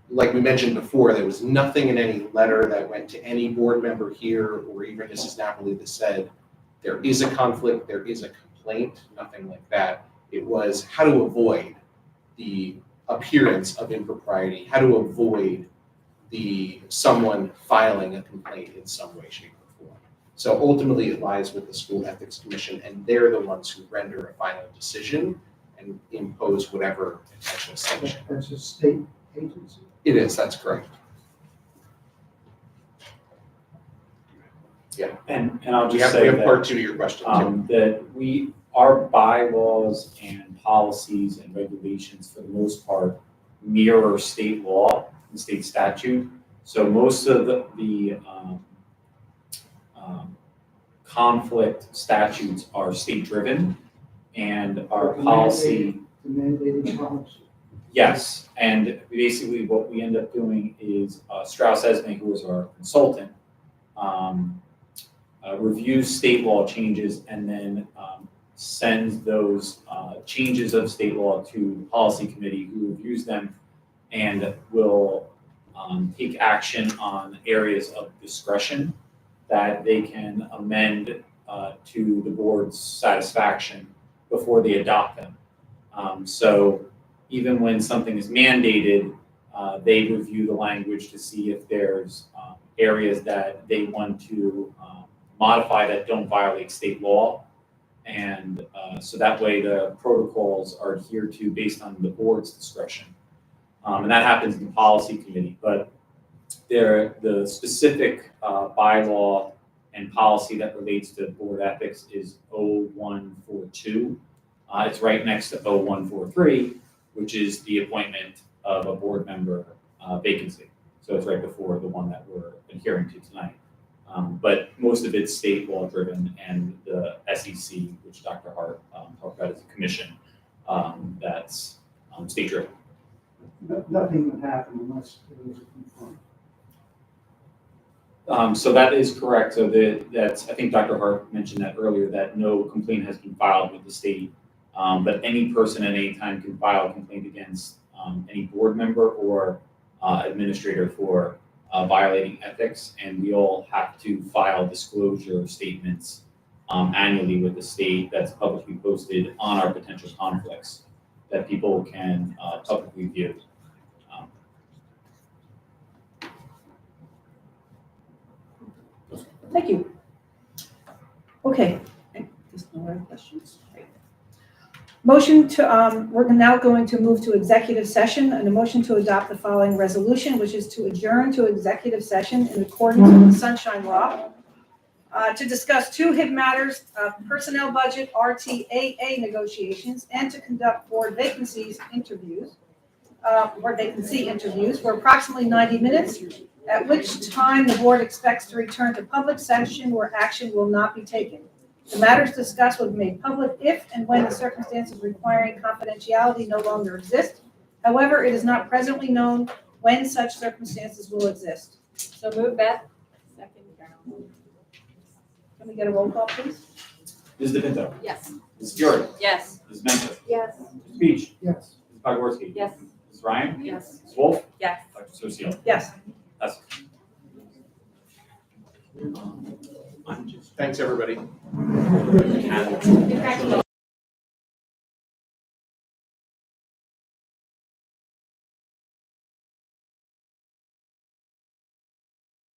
like we mentioned before, there was nothing in any letter that went to any board member here or even Mrs. Napoli that said there is a conflict, there is a complaint, nothing like that. It was how to avoid the appearance of impropriety, how to avoid someone filing a complaint in some way, shape, or form. So ultimately it lies with the School Ethics Commission, and they're the ones who render a final decision and impose whatever potential sanction. That's a state agency? It is, that's correct. Yeah. And I'll We just have, say we have that, part two to your question too. that our bylaws and policies and regulations for the most part mirror state law and state statute. So most of the conflict statutes are state driven, and our policy. The mandated policy. Yes, and basically what we end up doing is Strauss Esme, who is our consultant, reviews state law changes and then sends those changes of state law to the policy committee, who reviews them and will take action on areas of discretion that they can amend to the board's satisfaction before they adopt them. So even when something is mandated, they review the language to see if there's areas that they want to modify that don't violate state law. And so that way the protocols are adhered to based on the board's discretion. And that happens in the policy committee, but the specific bylaw and policy that relates to board ethics is 0142. It's right next to 0143, which is the appointment of a board member vacancy. So it's right before the one that we're adhering to tonight. But most of it's state law driven, and the SEC, which Dr. Hart talked about as a commission, that's state driven. Nothing would happen unless there was a complaint. So that is correct. So that's, I think Dr. Hart mentioned that earlier, that no complaint has been filed with the state. But any person at any time can file a complaint against any board member or administrator for violating ethics. And we all have to file disclosure statements annually with the state that's publicly posted on our potential conflicts that people can publicly view. Thank you. Okay, there's no other questions? Great. Motion to, we're now going to move to executive session, and a motion to adopt the following resolution, which is to adjourn to executive session in accordance with the Sunshine Law to discuss two HIB matters, personnel budget, RTAA negotiations, and to conduct board vacancy interviews for approximately 90 minutes, at which time the board expects to return to public session where action will not be taken. The matters discussed will be made public if and when the circumstances requiring confidentiality no longer exist. However, it is not presently known when such circumstances will exist. So move, Beth. Second, Carol. Can we get a roll call, please? Ms. DePinto. Yes. Ms. Fiore. Yes. Ms. Mento. Yes. Ms. Beach. Yes. Ms. Pogorski. Yes. Ms. Ryan. Yes. Ms. Wolf. Yes. Dr. Socio. Yes. That's. Thanks, everybody. In fact,